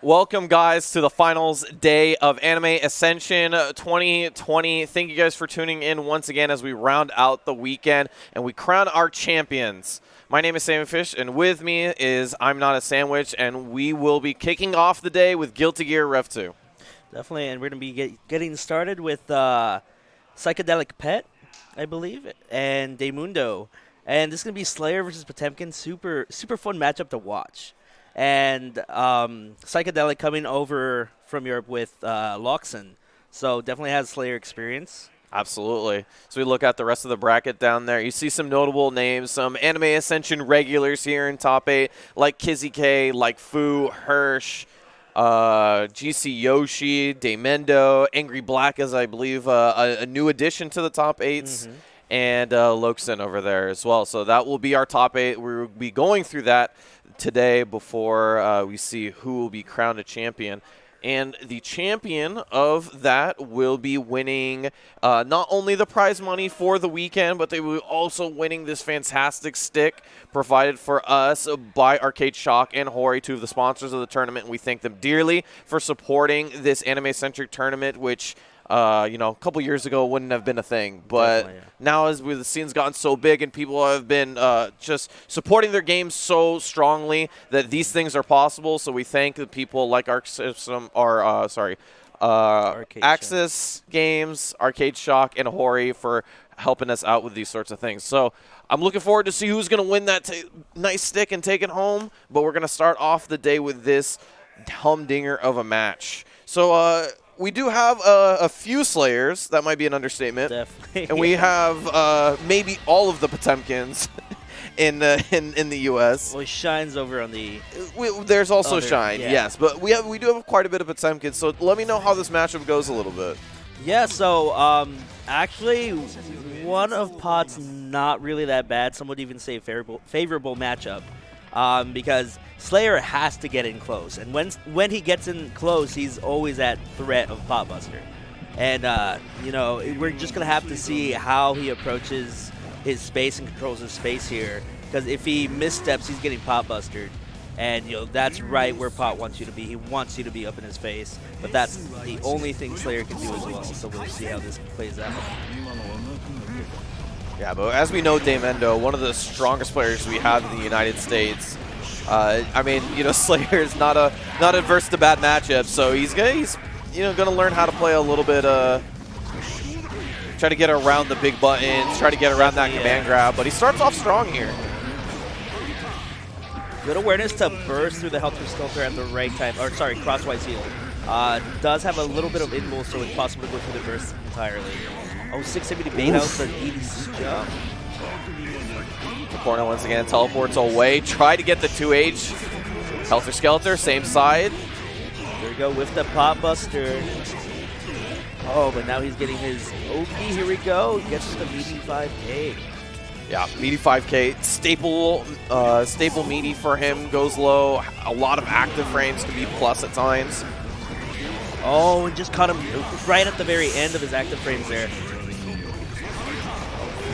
Welcome, guys, to the finals day of Anime Ascension 2020. Thank you guys for tuning in once again as we round out the weekend and we crown our champions. My name is Sam Fish, and with me is I'm Not a Sandwich, and we will be kicking off the day with Guilty Gear REV2. Definitely, and we're going to be getting started with Psychedelic Pet, I believe, and Mundo. And this is going to be Slayer versus Potemkin. Super fun matchup to watch. And Psychedelic coming over from Europe with Locsin. So definitely has Slayer experience. Absolutely. So we look at the rest of the bracket down there. You see some notable names, some Anime Ascension regulars here in top 8, like Kizzy K, like Fu, Hirsch, GC Yoshi, Mundo, Angry Black is, I believe, a new addition to the top 8s. And Locsin over there as well. So that will be our top 8. We will be going through that today before we see who will be crowned a champion. And the champion of that will be winning not only the prize money for the weekend, but they will also winning this fantastic stick provided for us by Arcade Shock and Hori, two of the sponsors of the tournament. And we thank them dearly for supporting this anime-centric tournament, which a couple years ago wouldn't have been a thing. But now as the scene's gotten so big and people have been just supporting their games so strongly that these things are possible. So we thank the people like Axis Games, Arcade Shock, and Hori for helping us out with these sorts of things. So I'm looking forward to see who's going to win that nice stick and take it home. But we're going to start off the day with this humdinger of a match. So we do have a few Slayers. That might be an understatement. Definitely. And we have maybe all of the Potemkins in the U.S. Well, he shines over on the... There's also other, Shine, yes. But we do have quite a bit of Potemkins. So let me know how this matchup goes a little bit. Yeah, so actually, one of Pot's not really that bad. Some would even say favorable matchup. Because Slayer has to get in close, and when he gets in close, he's always at threat of Potbuster. And we're just gonna have to see how he approaches his space and controls his space here. Because if he missteps, he's getting Potbustered, and that's right where Pot wants you to be. He wants you to be up in his face, but that's the only thing Slayer can do as well. So we'll see how this plays out. Yeah, but as we know, Mundo, one of the strongest players we have in the United States. Slayer is not adverse to bad matchups, so he's gonna learn how to play a little bit. Try to get around the big buttons, try to get around that command grab, but he starts off strong here. Good awareness to burst through the Helter Skelter at the right time, or sorry, crosswise heal. Does have a little bit of invul, so it's possible to go through the burst entirely. Oh, 670 bait out the EDC jump. The corner once again teleports away. Try to get the 2H. Helter Skelter, same side. There we go with the Potbuster. Oh, but now he's getting his Oki. Here we go. Gets the meaty 5K. Yeah, meaty 5K. Staple meaty for him. Goes low. A lot of active frames can be plus at times. Oh, and just caught him right at the very end of his active frames there.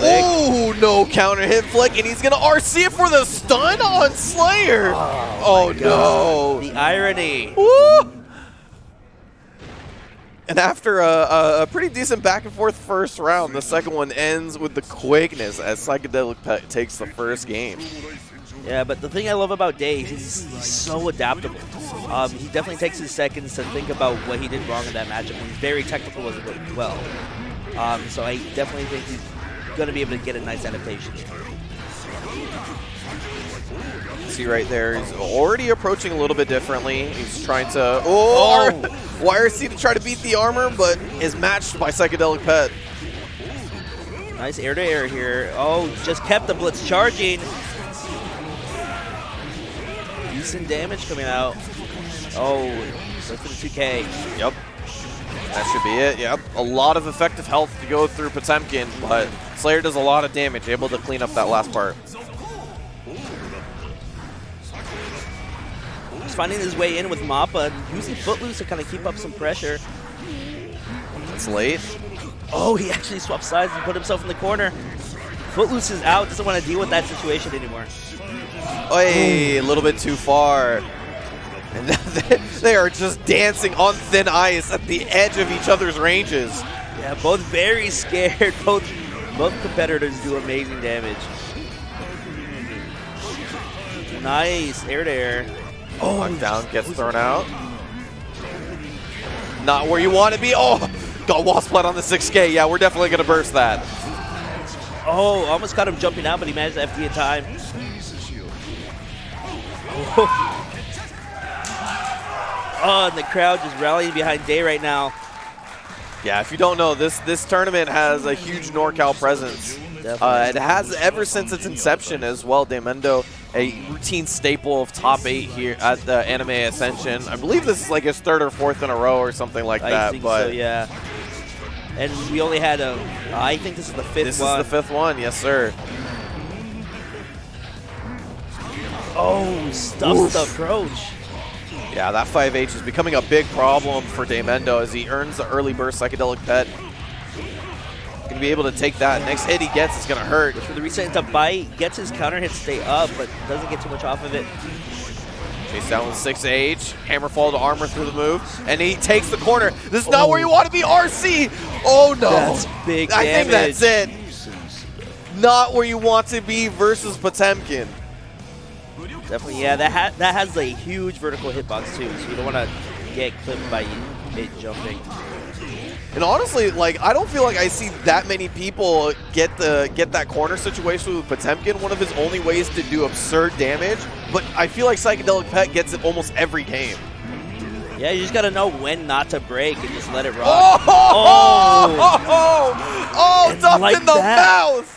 Oh, no counter hit flick, and he's going to RC it for the stun on Slayer. Oh no. The irony. Woo! And after a pretty decent back and forth first round, the second one ends with the quickness as Psychedelic Pet takes the first game. Yeah, but the thing I love about Day, he's so adaptable. He definitely takes his seconds to think about what he did wrong in that matchup. He's very technical as well. So I definitely think he's going to be able to get a nice adaptation. See right there, he's already approaching a little bit differently. He's trying to YRC to try to beat the armor, but is matched by Psychedelic Pet. Nice air-to-air here. Oh, just kept the blitz charging. Decent damage coming out. Oh, goes for the 2K. Yep. That should be it, yep. A lot of effective health to go through Potemkin, but Slayer does a lot of damage, able to clean up that last part. He's finding his way in with Mappa, using Footloose to kind of keep up some pressure. It's late. Oh, he actually swapped sides and put himself in the corner. Footloose is out, doesn't want to deal with that situation anymore. Hey, a little bit too far. And they are just dancing on thin ice at the edge of each other's ranges. Yeah, both very scared. Both competitors do amazing damage. Nice, air to air. Oh, down gets thrown out. Not where you want to be. Oh, got wall splat on the 6K. Yeah, we're definitely going to burst that. Oh, almost got him jumping out, but he managed to FD in time. Oh, and the crowd just rallying behind Day right now. Yeah, if you don't know, this tournament has a huge NorCal presence. It has ever since its inception as well. Mundo, a routine staple of top 8 here at the Anime Ascension. I believe this is like his 3rd or 4th in a row or something like that. I think so, yeah. And we only had I think this is the 5th one. This is the 5th one, yes sir. Oh, stuffed the approach. Yeah, that 5H is becoming a big problem for Mundo as he earns the early burst Psychedelic Pet. Going to be able to take that. Next hit he gets is going to hurt. For the reset into bite, gets his counter hit stay up, but doesn't get too much off of it. Chase down with 6H, hammer fall to armor through the move, and he takes the corner. This is not where you want to be, RC! Oh no! That's big damage. I think that's it. Not where you want to be versus Potemkin. Definitely, yeah, that has a huge vertical hitbox too, so you don't want to get clipped by it jumping. And honestly, like, I don't feel like I see that many people get that corner situation with Potemkin. One of his only ways to do absurd damage, but I feel like Psychedelic Pet gets it almost every game. Yeah, you just gotta know when not to break and just let it rock. Oh, dumped like in the mouth!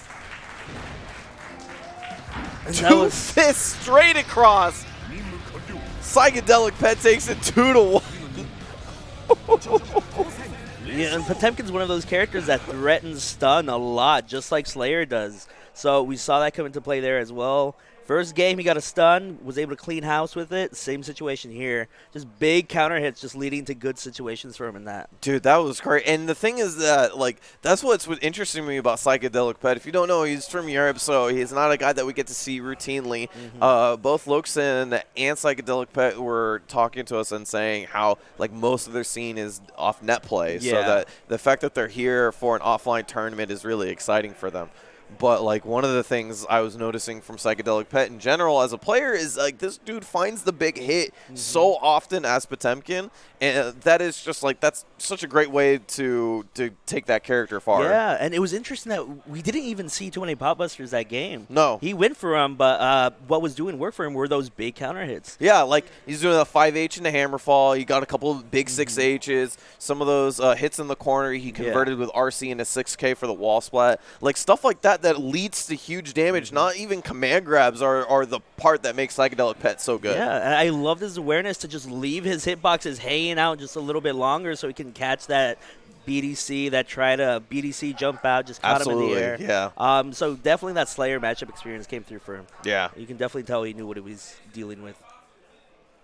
And Two fists straight across. Psychedelic Pet takes it 2-1. Yeah, and Potemkin's one of those characters that threatens stun a lot, just like Slayer does. So we saw that come into play there as well. First game, he got a stun, was able to clean house with it. Same situation here. Just big counter hits, just leading to good situations for him in that. Dude, that was great. And the thing is that, like, that's what's interesting to me about Psychedelic Pet. If you don't know, he's from Europe, so he's not a guy that we get to see routinely. Both Locsin and Psychedelic Pet were talking to us and saying how, like, most of their scene is off net play. Yeah. So that the fact that they're here for an offline tournament is really exciting for them. But, like, one of the things I was noticing from Psychedelic Pet in general as a player is, like, this dude finds the big hit so often as Potemkin. And that is just, like, that's such a great way to take that character far. Yeah, and it was interesting that we didn't even see too many Popbusters that game. No. He went for him, but what was doing work for him were those big counter hits. Yeah, like, he's doing a 5H in the hammer fall. He got a couple of big 6Hs. Some of those hits in the corner he converted with RC into 6K for the wall splat. Like, stuff like that leads to huge damage. Not even command grabs are the part that makes Psychedelic Pet so good. Yeah, and I love his awareness to just leave his hitboxes hanging out just a little bit longer so he can catch that BDC, that try to BDC jump out, just caught him in the air. Yeah. So definitely that Slayer matchup experience came through for him. Yeah. You can definitely tell he knew what he was dealing with.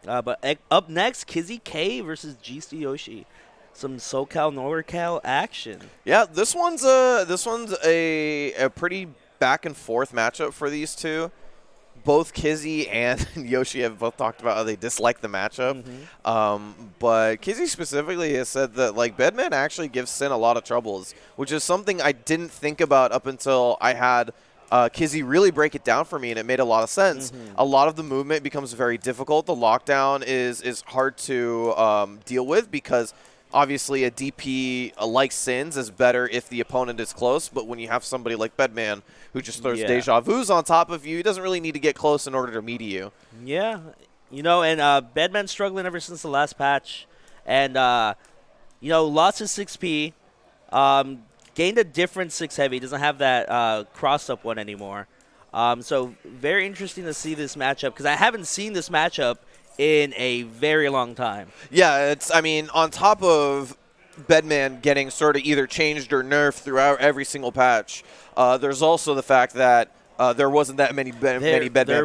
But up next, Kizzy K versus GC Yoshi. Some SoCal, NorCal action. Yeah, this one's a pretty back and forth matchup for these two. Both Kizzy and Yoshi have both talked about how they dislike the matchup. But Kizzy specifically has said that, like, Bedman actually gives Sin a lot of troubles, which is something I didn't think about up until I had Kizzy really break it down for me, and it made a lot of sense. A lot of the movement becomes very difficult. The lockdown is hard to deal with because obviously a DP like Sins is better if the opponent is close, but when you have somebody like Bedman who just throws deja vus on top of you, he doesn't really need to get close in order to meet you. Yeah, you know, and Bedman's struggling ever since the last patch, and you know, lost his 6P, gained a different 6 heavy, doesn't have that cross up one anymore. So very interesting to see this matchup because I haven't seen this matchup in a very long time. Yeah, I mean, on top of Bedman getting sort of either changed or nerfed throughout every single patch, there's also the fact that there wasn't that many Bedman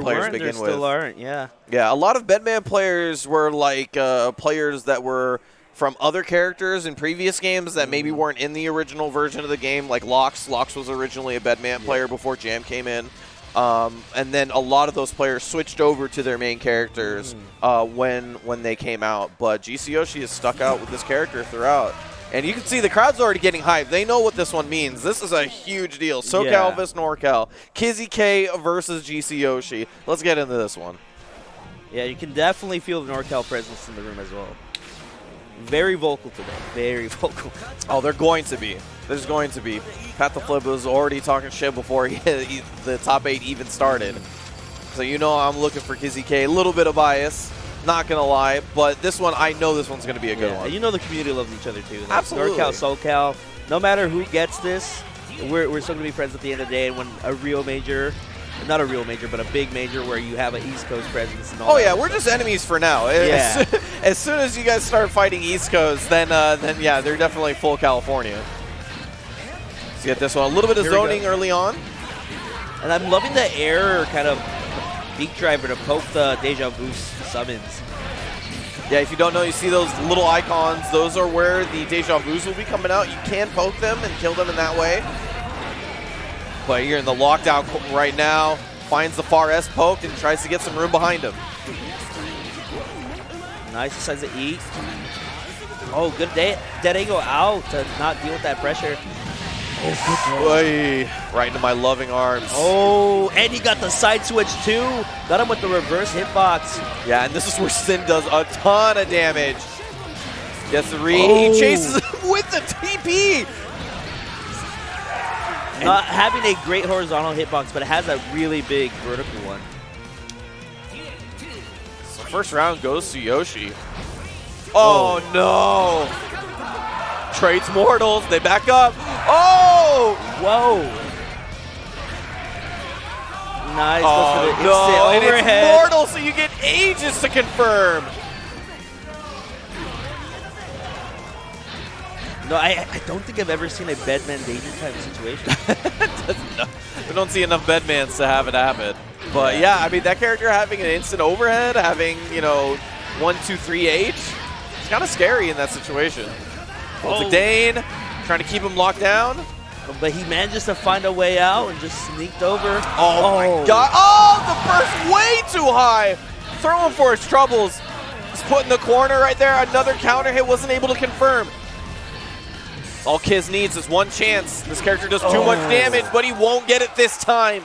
players to begin with. There still aren't, yeah. Yeah, a lot of Bedman players were like players that were from other characters in previous games that maybe weren't in the original version of the game, like Lox. Lox was originally a Bedman player before Jam came in. And then a lot of those players switched over to their main characters when they came out. But GC Yoshi is stuck out with this character throughout. And you can see the crowd's already getting hyped. They know what this one means. This is a huge deal. SoCal vs. NorCal. Kizzy K versus GC Yoshi. Let's get into this one. Yeah, you can definitely feel the NorCal presence in the room as well. Very vocal today. Very vocal. Oh, they're going to be. There's going to be. Pat the Flip was already talking shit before the top 8 even started. So you know I'm looking for Kizzy K. A little bit of bias. Not going to lie. But this one, I know this one's going to be a good one. You know the community loves each other too. Like Absolutely. NorCal, SoCal. No matter who gets this, we're still going to be friends at the end of the day. And when a real major... Not a real major, but a big major where you have an East Coast presence and all that. Oh, yeah, we're just enemies for now. Yeah. As soon as you guys start fighting East Coast, then yeah, they're definitely full California. Let's get this one. A little bit of zoning early on. And I'm loving the air kind of beak driver to poke the Deja Vu summons. Yeah, if you don't know, you see those little icons. Those are where the Deja Vus will be coming out. You can poke them and kill them in that way. But you're in the lockdown right now. Finds the far S poked and tries to get some room behind him. Nice, decides to eat. Oh, good dead angle out to not deal with that pressure. Oh, right into my loving arms. Oh, and he got the side switch too. Got him with the reverse hitbox. Yeah, and this is where Sin does a ton of damage. Gets the read. Oh. He chases him with the TP. Not having a great horizontal hitbox, but it has a really big vertical one. So first round goes to Yoshi. Oh, no. Trades mortals. They back up. Oh! Whoa. Nice. Oh, no. And it's mortal, so you get ages to confirm. No, I don't think I've ever seen a Bedman danger type situation. We don't see enough Bedmans to have it happen. But yeah, I mean, that character having an instant overhead, having, 1, 2, 3 H, it's kind of scary in that situation. Oh. Dane, trying to keep him locked down. But he manages to find a way out and just sneaked over. Oh my god. Oh, the first way too high. Throw him for his troubles. He's put in the corner right there. Another counter hit, wasn't able to confirm. All Kiz needs is one chance. This character does too much damage, but he won't get it this time.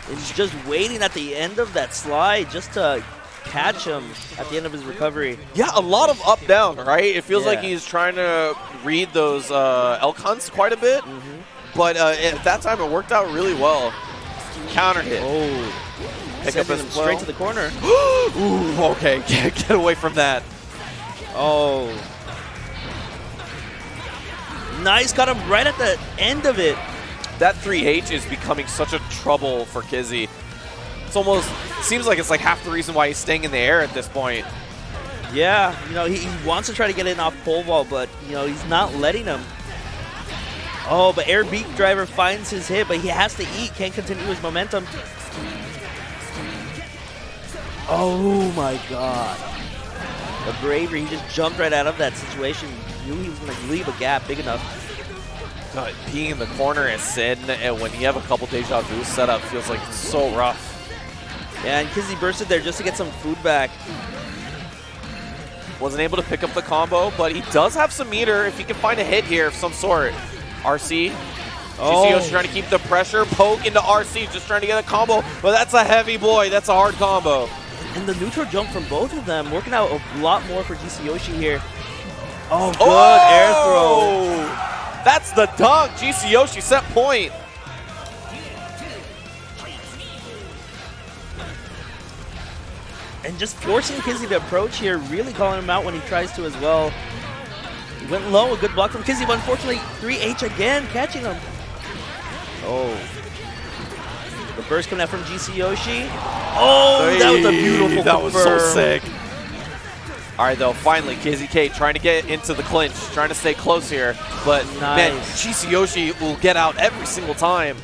He's just waiting at the end of that slide just to catch him at the end of his recovery. Yeah, a lot of up-down, right? It feels like he's trying to read those elk hunts quite a bit. But at that time, it worked out really well. Counter hit. Oh. Pick up his straight to the corner. Ooh, okay. Get away from that. Oh. Nice, got him right at the end of it. That 3H is becoming such a trouble for Kizzy. It's almost, seems like it's like half the reason why he's staying in the air at this point. Yeah, he wants to try to get in off pole vault, but, he's not letting him. Oh, but air beak driver finds his hit, but he has to eat, can't continue his momentum. Oh my god. The bravery, he just jumped right out of that situation. Knew he was going to leave a gap big enough. God, being in the corner as Sin, and when you have a couple Deja Vu set up, feels like it's so rough. Yeah, and Kizzy bursted there just to get some food back. Wasn't able to pick up the combo, but he does have some meter if he can find a hit here of some sort. RC. GC Yoshi trying to keep the pressure. Poke into RC, just trying to get a combo, but that's a heavy boy. That's a hard combo. And the neutral jump from both of them, working out a lot more for GC Yoshi here. Oh, good air throw. That's the dunk. GC Yoshi set point. And just forcing Kizzy to approach here, really calling him out when he tries to as well. He went low, a good block from Kizzy, but unfortunately 3H again, catching him. Oh. The burst coming out from GC Yoshi. Oh, that was a beautiful That was so sick. All right, though, finally, Kizzy K trying to get into the clinch, trying to stay close here. But, man, GC Yoshi will get out every single time.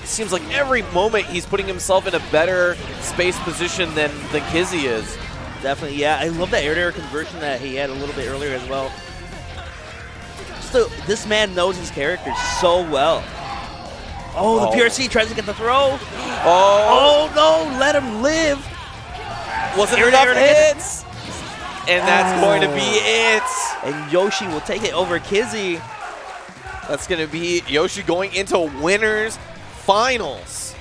It seems like every moment he's putting himself in a better space position than Kizzy is. Definitely, yeah. I love that air-to-air conversion that he had a little bit earlier as well. So, this man knows his character so well. Oh, the PRC tries to get the throw. Oh, Oh, no, let him live. wasn't Air to enough air to hit. hits. And that's going to be it. And Yoshi will take it over Kizzy. That's going to be Yoshi going into winners finals.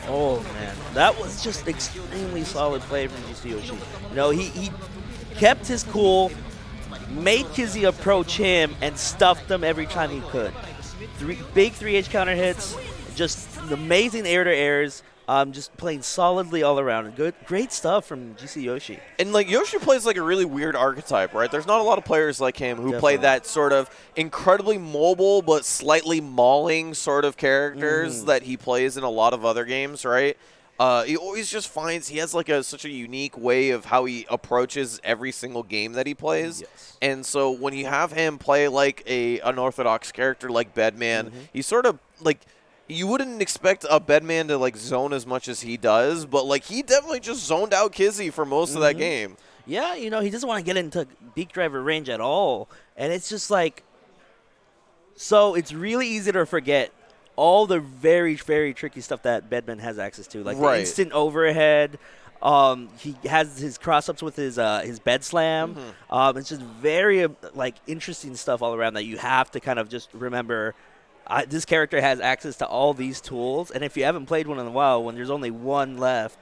Oh, man. That was just extremely solid play from GC Yoshi. You know, he kept his cool, made Kizzy approach him, and stuffed him every time he could. Big 3H counter hits, just amazing air-to-airs, just playing solidly all around. Great stuff from GC Yoshi. And like Yoshi plays like a really weird archetype, right? There's not a lot of players like him who play that sort of incredibly mobile but slightly mauling sort of characters that he plays in a lot of other games, right? He always just finds he has like such a unique way of how he approaches every single game that he plays. Yes. And so when you have him play like an unorthodox character like Bedman, he's sort of like, you wouldn't expect a Bedman to like zone as much as he does, but like he definitely just zoned out Kizzy for most of that game. Yeah, you know, he doesn't want to get into Beak Driver range at all. And it's just like, so it's really easy to forget all the very, very tricky stuff that Bedman has access to. Like the instant overhead. He has his cross-ups with his bed slam. It's just very like interesting stuff all around that you have to kind of just remember. This character has access to all these tools, and if you haven't played one in a while, when there's only one left,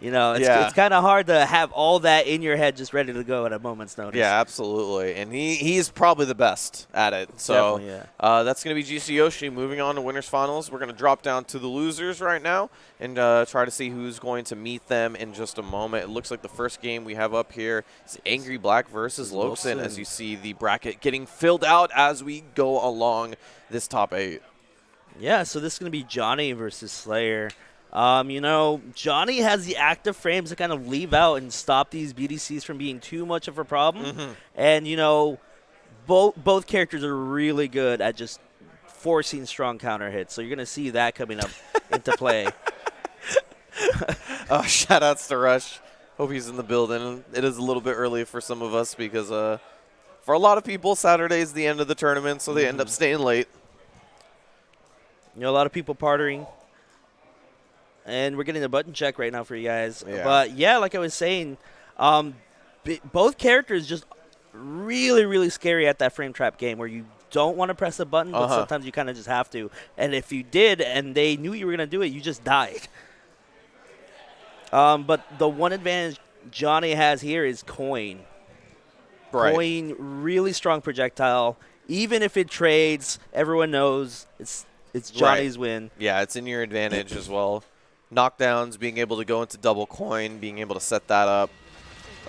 you know, it's kind of hard to have all that in your head just ready to go at a moment's notice. Yeah, absolutely. And he's probably the best at it. So that's going to be GC Yoshi moving on to winners finals. We're going to drop down to the losers right now and try to see who's going to meet them in just a moment. It looks like the first game we have up here is Angry Black versus Locsin, as you see the bracket getting filled out as we go along this top 8. Yeah, so this is going to be Johnny versus Slayer. You know, Johnny has the active frames to kind of leave out and stop these BDCs from being too much of a problem. And, you know, both characters are really good at just forcing strong counter hits. So you're going to see that coming up into play. Shout-outs to Rush. Hope he's in the building. It is a little bit early for some of us because for a lot of people, Saturday is the end of the tournament, so they end up staying late. You know, a lot of people partying. And we're getting a button check right now for you guys. Yeah. But, yeah, like I was saying, both characters just really, really scary at that frame trap game where you don't want to press a button, but sometimes you kind of just have to. And if you did and they knew you were going to do it, you just died. But the one advantage Johnny has here is Coin. Right. Coin, really strong projectile. Even if it trades, everyone knows it's Johnny's win. Yeah, it's in your advantage as well. Knockdowns, being able to go into double coin, being able to set that up.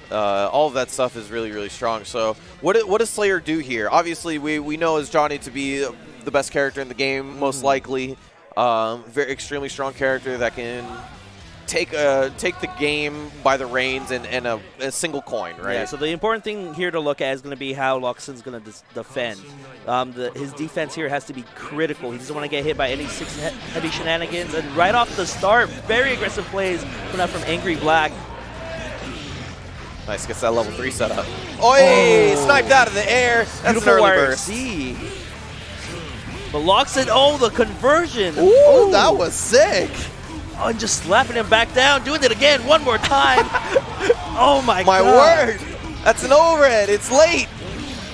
All of that stuff is really, really strong. So what does Slayer do here? Obviously, we know as Johnny to be the best character in the game, most likely. Very extremely strong character that can take the game by the reins and a single coin, right? Yeah, so the important thing here to look at is going to be how Locsin's going to defend. His defense here has to be critical. He doesn't want to get hit by any 6 heavy shenanigans. And right off the start, very aggressive plays coming up from Angry Black. Nice, gets that level 3 set up. Oh, sniped out of the air. That's an early burst. But Locsin, the conversion. Ooh, that was sick. Oh, and just slapping him back down, doing it again one more time. Oh, my God. My word. That's an overhead. It's late.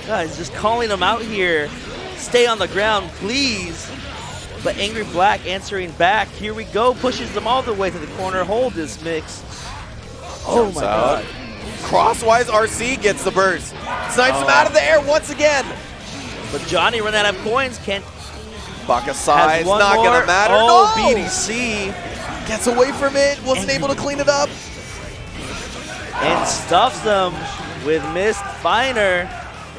Guys, just calling him out here. Stay on the ground, please. But Angry Black answering back. Here we go. Pushes them all the way to the corner. Hold this mix. Oh, my God. Crosswise RC gets the burst. Snipes him out of the air once again. But Johnny ran out of coins. Can't. Baka size, not going to matter. Oh, no! BDC. Gets away from it. Wasn't able to clean it up. And stuffs them with Mist Finer.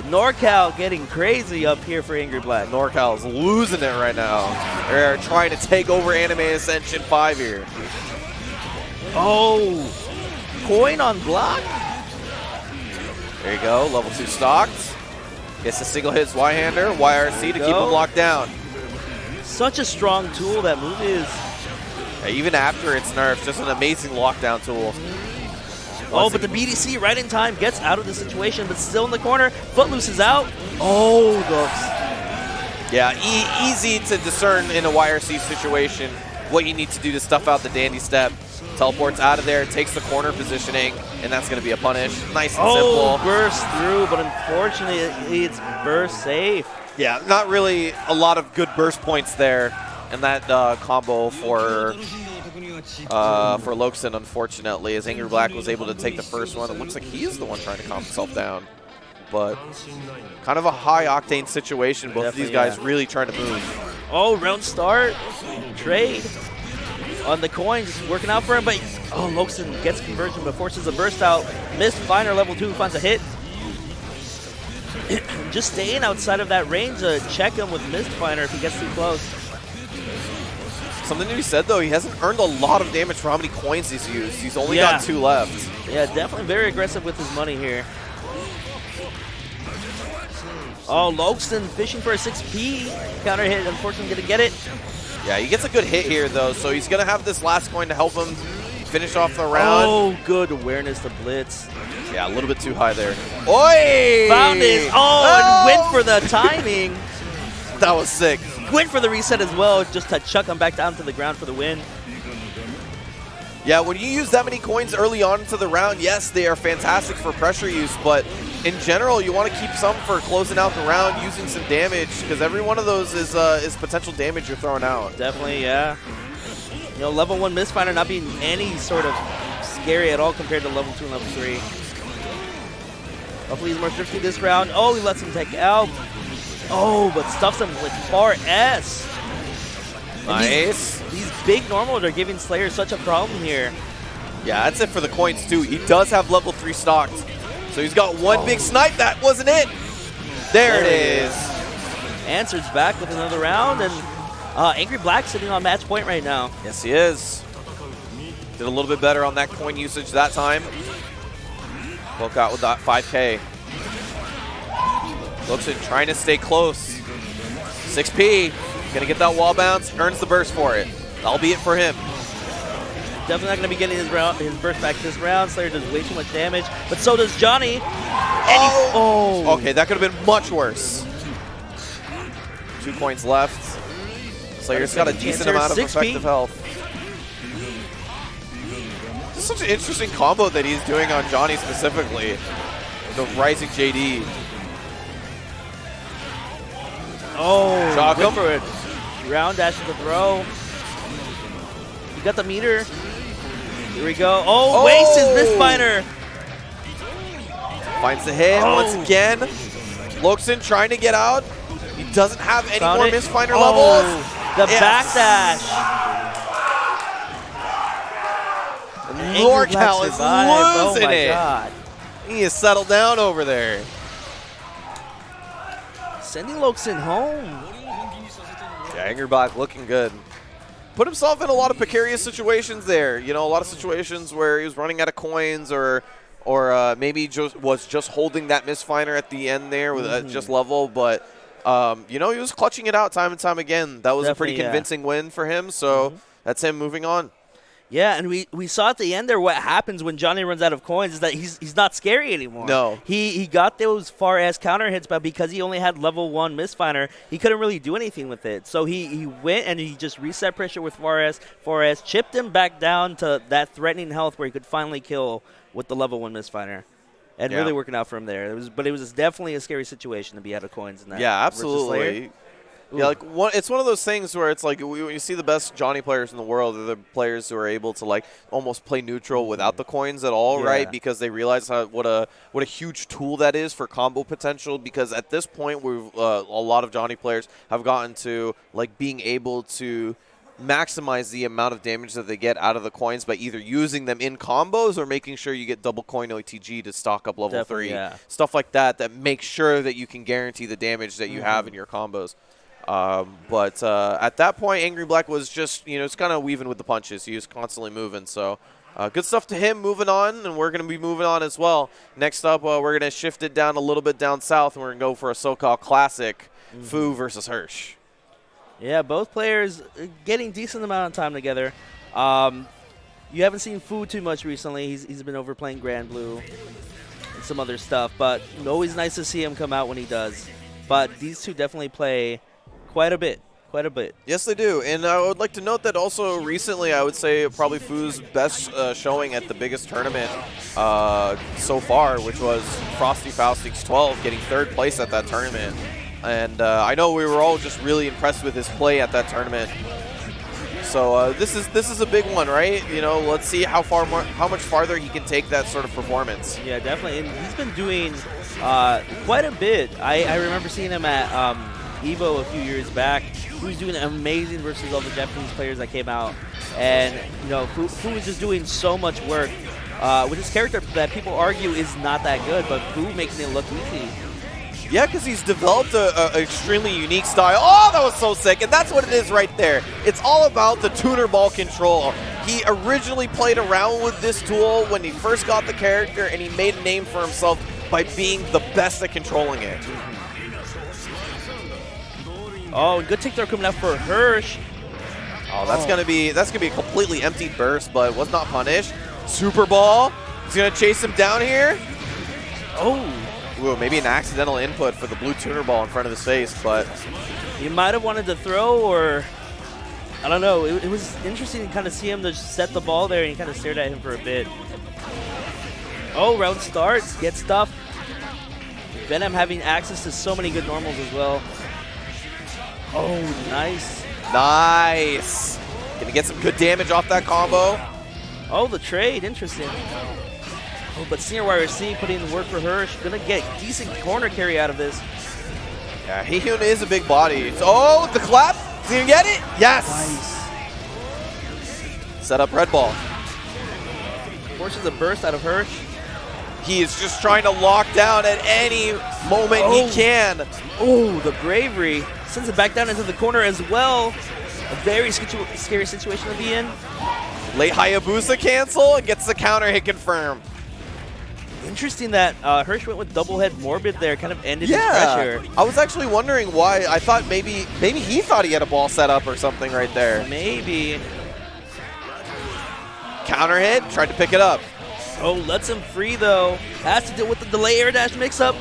NorCal getting crazy up here for Angry Black. NorCal's losing it right now. They're trying to take over Anime Ascension 5 here. Oh, coin on block. There you go, level 2 stocked. Gets a single hits Y-hander, YRC to keep him locked down. Such a strong tool that move is. Even after its nerfs, just an amazing lockdown tool. But the BDC right in time gets out of the situation, but still in the corner. Footloose is out. Oh, Yeah, easy to discern in a YRC situation what you need to do to stuff out the dandy step. Teleports out of there, takes the corner positioning, and that's going to be a punish. Nice and simple. Burst through, but unfortunately it's burst safe. Yeah, not really a lot of good burst points there. And that combo for Locsin, unfortunately, as Angry Black was able to take the first one. It looks like he is the one trying to calm himself down. But kind of a high-octane situation. Both of these guys really trying to move. Oh, round start. Trade on the coins. Working out for him, but Locsin gets conversion but forces a burst out. Missed Finer level 2 finds a hit. Just staying outside of that range to check him with Mist Finer if he gets too close. Something to be said, though, he hasn't earned a lot of damage for how many coins he's used. He's only got 2 left. Yeah, definitely very aggressive with his money here. Oh, Locsin fishing for a 6P. Counter hit, unfortunately gonna get it. Yeah, he gets a good hit here, though, so he's gonna have this last coin to help him finish off the round. Oh, good awareness to blitz. Yeah, a little bit too high there. Oi! Found it. And went for the timing. That was sick. Went for the reset as well, just to chuck him back down to the ground for the win. Yeah, when you use that many coins early on into the round, yes, they are fantastic for pressure use, but in general, you want to keep some for closing out the round, using some damage, because every one of those is potential damage you're throwing out. Definitely, yeah. You know, level 1 Mistfinder not being any sort of scary at all compared to level 2 and level 3. Hopefully he's more thrifty this round. Oh, he lets him take out. Oh, but stuffs him with far S. Nice. These big normals are giving Slayer such a problem here. Yeah, that's it for the coins, too. He does have level 3 stocked. So he's got one big snipe. That wasn't it. There it is. Answers back with another round, and Angry Black sitting on match point right now. Yes, he is. Did a little bit better on that coin usage that time. Woke out with that 5K. Locsin trying to stay close. 6P. Gonna get that wall bounce. Earns the burst for it. That'll be it for him. Definitely not going to be getting his burst back this round. Slayer does way too much damage, but so does Johnny. And Okay, that could have been much worse. 2 points left. Slayer's got a decent amount of effective health. This is such an interesting combo that he's doing on Johnny specifically. The Rising JD. Oh, good for it. Round dash to the throw. You got the meter. Here we go. Oh, wastes his Mistfinder. Finds the hit once again. Locsin trying to get out. He doesn't have any more Mistfinder levels. The backdash. Lorcal is losing it. God. He is settled down over there. Sending Locsin home. Yeah, Angry Black looking good. Put himself in a lot of precarious situations there. You know, a lot of situations where he was running out of coins or maybe was just holding that Mistfinder at the end there with just level. But, you know, he was clutching it out time and time again. That was a pretty convincing win for him. So that's him moving on. Yeah, and we saw at the end there what happens when Johnny runs out of coins is that he's not scary anymore. No. He got those far-ass counter hits, but because he only had level 1 Mistfinder, he couldn't really do anything with it. So he went and he just reset pressure with far-ass, chipped him back down to that threatening health where he could finally kill with the level 1 Misfinder. And really working out for him there. But it was definitely a scary situation to be out of coins in that. Yeah, absolutely. Yeah, like it's one of those things where it's like when you see the best Johnny players in the world, they're the players who are able to like almost play neutral without the coins at all, right? Because they realize what a huge tool that is for combo potential. Because at this point, a lot of Johnny players have gotten to like being able to maximize the amount of damage that they get out of the coins by either using them in combos or making sure you get double coin OTG to stock up level 3. Stuff like that makes sure that you can guarantee the damage that you have in your combos. But at that point, Angry Black was just, it's kind of weaving with the punches. He was constantly moving. So good stuff to him moving on, and we're going to be moving on as well. Next up, we're going to shift it down a little bit down south, and we're going to go for a SoCal Classic, Fu versus Hirsch. Yeah, both players getting decent amount of time together. You haven't seen Fu too much recently. He's been over playing Grand Blue and some other stuff, but always nice to see him come out when he does. But these two definitely play quite a bit. Quite a bit. Yes, they do. And I would like to note that also recently, I would say probably Fu's best showing at the biggest tournament so far, which was Frosty Faustix 12, getting 3rd place at that tournament. And I know we were all just really impressed with his play at that tournament. So this is a big one, right? You know, let's see how much farther he can take that sort of performance. Yeah, definitely. And he's been doing quite a bit. I remember seeing him at Evo a few years back. He was doing amazing versus all the Japanese players that came out. And, you know, Fu was just doing so much work with his character that people argue is not that good, but Fu making it look easy. Yeah, because he's developed an extremely unique style. Oh, that was so sick. And that's what it is right there. It's all about the tuner ball control. He originally played around with this tool when he first got the character, and he made a name for himself by being the best at controlling it. Oh, good take throw coming out for Hirsch. Oh, that's gonna be a completely emptied burst, but was not punished. Super ball. He's gonna chase him down here. Oh. Ooh, maybe an accidental input for the blue tuner ball in front of his face, but he might have wanted to throw, or I don't know. It was interesting to kind of see him to set the ball there, and he kind of stared at him for a bit. Oh, round starts, get stuffed. Venom having access to so many good normals as well. Oh, nice. Nice. Gonna get some good damage off that combo. Oh, the trade, interesting. Oh, but Senior Warrior C putting in work for Hirsch. Gonna get decent corner carry out of this. Yeah, Hehyun is a big body. Oh, the clap. Is he gonna get it? Yes. Nice. Set up red ball. Forces a burst out of Hirsch. He is just trying to lock down at any moment he can. Oh, the bravery. Sends it back down into the corner as well. A very scary situation to be in. Late Hayabusa cancel and gets the counter hit confirmed. Interesting that Hirsch went with double head morbid there, kind of ended his pressure. I was actually wondering why. I thought maybe he thought he had a ball set up or something right there. Maybe. Counter hit, tried to pick it up. Oh, lets him free though. Has to deal with the delay air dash mix up.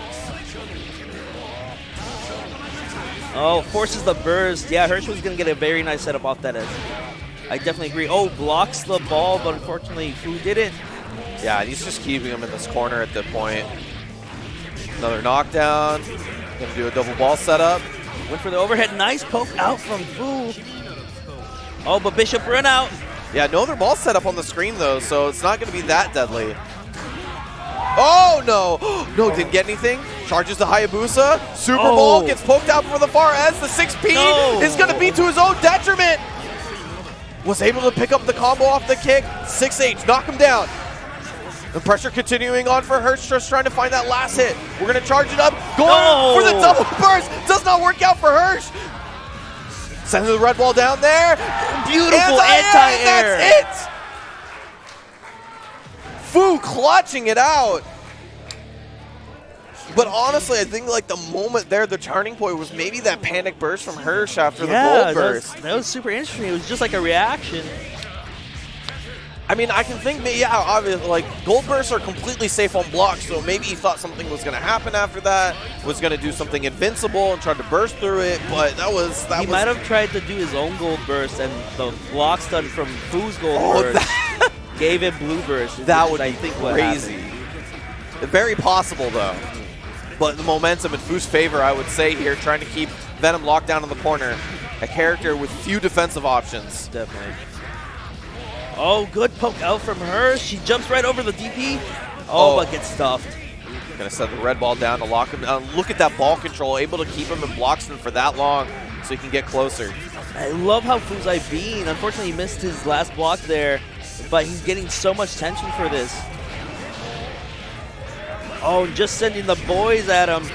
Oh, forces the burst. Yeah, Hirsch was going to get a very nice setup off that edge. I definitely agree. Oh, blocks the ball, but unfortunately, Fu didn't. Yeah, he's just keeping him in this corner at the point. Another knockdown. Gonna do a double ball setup. Went for the overhead. Nice poke out from Fu. Oh, but Bishop run out. Yeah, no other ball setup on the screen, though, so it's not going to be that deadly. Oh, no. No, didn't get anything. Charges the Hayabusa. Super ball gets poked out for the far edge. The 6P is going to be to his own detriment. Was able to pick up the combo off the kick. 6H, knock him down. The pressure continuing on for Hirsch, just trying to find that last hit. We're going to charge it up. Going for the double burst. Does not work out for Hirsch. Sending the red ball down there. Beautiful anti-air. That's it. Fu clutching it out. But honestly, I think like the moment there, the turning point was maybe that panic burst from Hirsch after the gold burst. That was super interesting. It was just like a reaction. I mean, I can think, yeah, obviously, like, gold bursts are completely safe on blocks, so maybe he thought something was going to happen after that, was going to do something invincible and tried to burst through it, but he might have tried to do his own gold burst, and the block stun from Fu's gold burst gave him blue burst. That would be crazy. Very possible, though. But the momentum in Fu's favor, I would say here, trying to keep Venom locked down in the corner. A character with few defensive options. Definitely. Oh, good poke out from her. She jumps right over the DP. Oh, but gets stuffed. Gonna set the red ball down to lock him down. Look at that ball control, able to keep him in Locsin for that long so he can get closer. I love how Fu's being. Unfortunately, he missed his last block there, but he's getting so much tension for this. Oh, just sending the boys at him.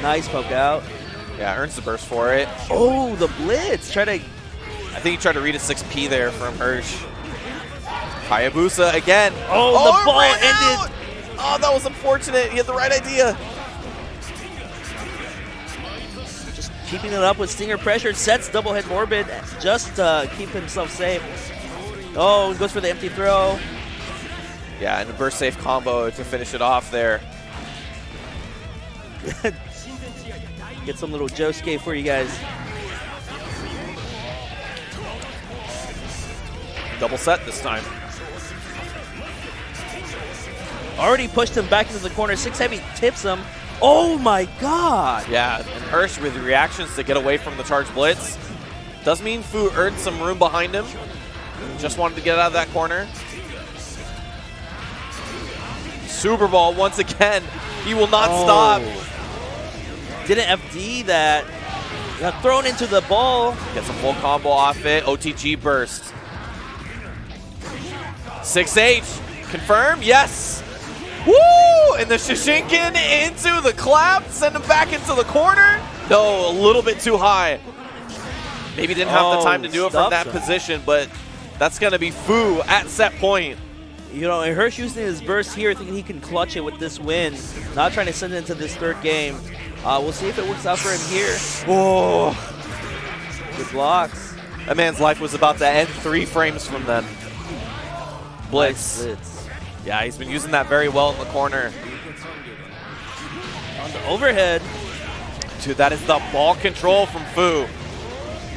Nice poke out. Yeah, earns the burst for it. Oh, the blitz. I think he tried to read a 6P there from Hirsch. Hayabusa again. Oh, the ball ended. Oh, that was unfortunate. He had the right idea. Just keeping it up with Stinger pressure. Sets double head morbid just to keep himself safe. Oh, goes for the empty throw. Yeah, and a burst safe combo to finish it off there. Get some little Josuke for you guys. Double set this time. Already pushed him back into the corner. 6 heavy tips him. Oh my god! Yeah, and Hirsch with reactions to get away from the charge blitz. Does mean Fu earned some room behind him. Just wanted to get out of that corner. Super Ball once again. He will not stop. Didn't FD that. Got thrown into the ball. Gets a full combo off it. OTG burst. 6H. Confirm? Yes. Woo! And the Shishinkin into the clap. Send him back into the corner. No, a little bit too high. Maybe didn't have the time to do it from that position, but that's going to be Fu at set point. You know, and Hirsch using his burst here, thinking he can clutch it with this win. Not trying to send it into this third game. We'll see if it works out for him here. Oh, Good blocks. that man's life was about to end 3 frames from then. Blitz. Nice blitz. Yeah, he's been using that very well in the corner. On the overhead. Dude, that is the ball control from Fu.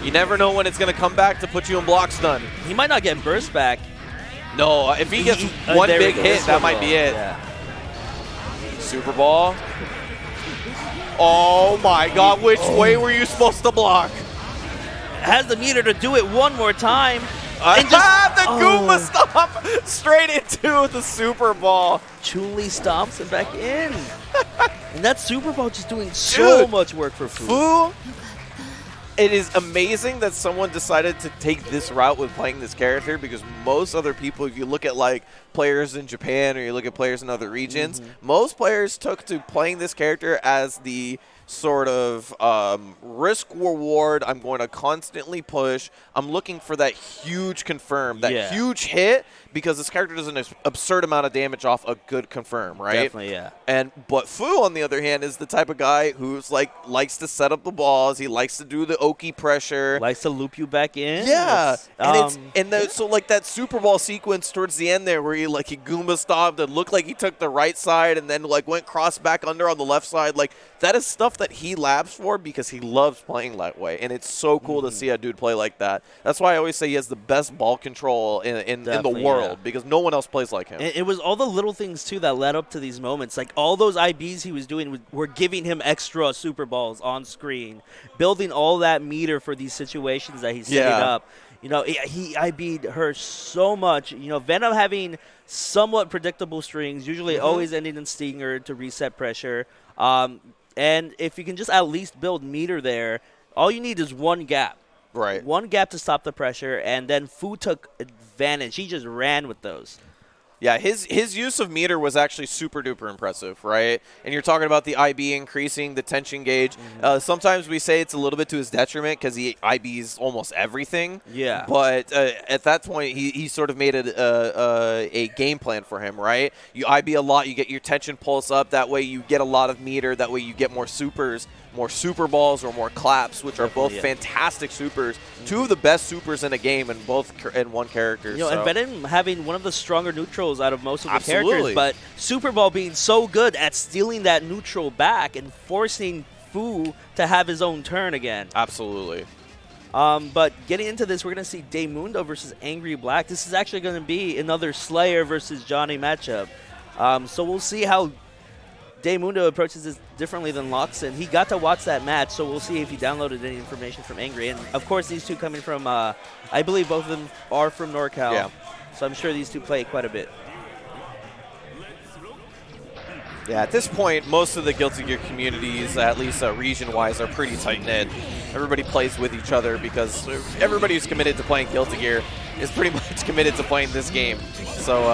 You never know when it's going to come back to put you in block stun. He might not get burst back. No, if he gets one big hit, that might be it. Yeah. Super Ball. Oh my god, which way were you supposed to block? Has the meter to do it one more time. The Goomba stomp straight into the Super Ball. Chun-Li stomps it back in. And that Super Ball just doing so much work for Fu. It is amazing that someone decided to take this route with playing this character, because most other people, if you look at like players in Japan or you look at players in other regions, most players took to playing this character as the sort of risk reward. I'm going to constantly push. I'm looking for that huge confirm, that huge hit, because this character does an absurd amount of damage off a good confirm, right? Definitely, yeah. But Fu, on the other hand, is the type of guy who's like likes to set up the balls. He likes to do the Oki pressure. Likes to loop you back in. Yeah, so like that Super Ball sequence towards the end there, where he Goomba stopped and looked like he took the right side and then like went cross back under on the left side. Like that is stuff that he labs for because he loves playing that way, and it's so cool to see a dude play like that. That's why I always say he has the best ball control in the world, because no one else plays like him. It was all the little things too that led up to these moments. Like all those IBs he was doing were giving him extra Super Balls on screen, building all that meter for these situations that he's setting up. You know, he IB'd Hirsch so much. You know, Venom having somewhat predictable strings, usually always ending in Stinger to reset pressure. And if you can just at least build meter there, all you need is one gap. Right. One gap to stop the pressure, and then Fu took advantage. He just ran with those. Yeah, his use of meter was actually super duper impressive, right? And you're talking about the IB increasing, the tension gauge. Sometimes we say it's a little bit to his detriment because he IBs almost everything. Yeah. But at that point, he sort of made it a game plan for him, right? You IB a lot, you get your tension pulse up. That way you get a lot of meter. That way you get more supers, more Super Balls, or more claps, which are both fantastic supers. Two of the best supers in a game in one character. You know, and Venom having one of the stronger neutrals out of most of the characters, but Super Ball being so good at stealing that neutral back and forcing Fu to have his own turn again. Absolutely. But getting into this, we're going to see Mundo versus Angry Black. This is actually going to be another Slayer versus Johnny matchup. So we'll see how Mundo approaches this differently than Locsin. He got to watch that match, so we'll see if he downloaded any information from Angry. And, of course, these two coming from, I believe both of them are from NorCal. Yeah. So I'm sure these two play quite a bit. Yeah, at this point, most of the Guilty Gear communities, at least region-wise, are pretty tight-knit. Everybody plays with each other because everybody who's committed to playing Guilty Gear is pretty much committed to playing this game. So,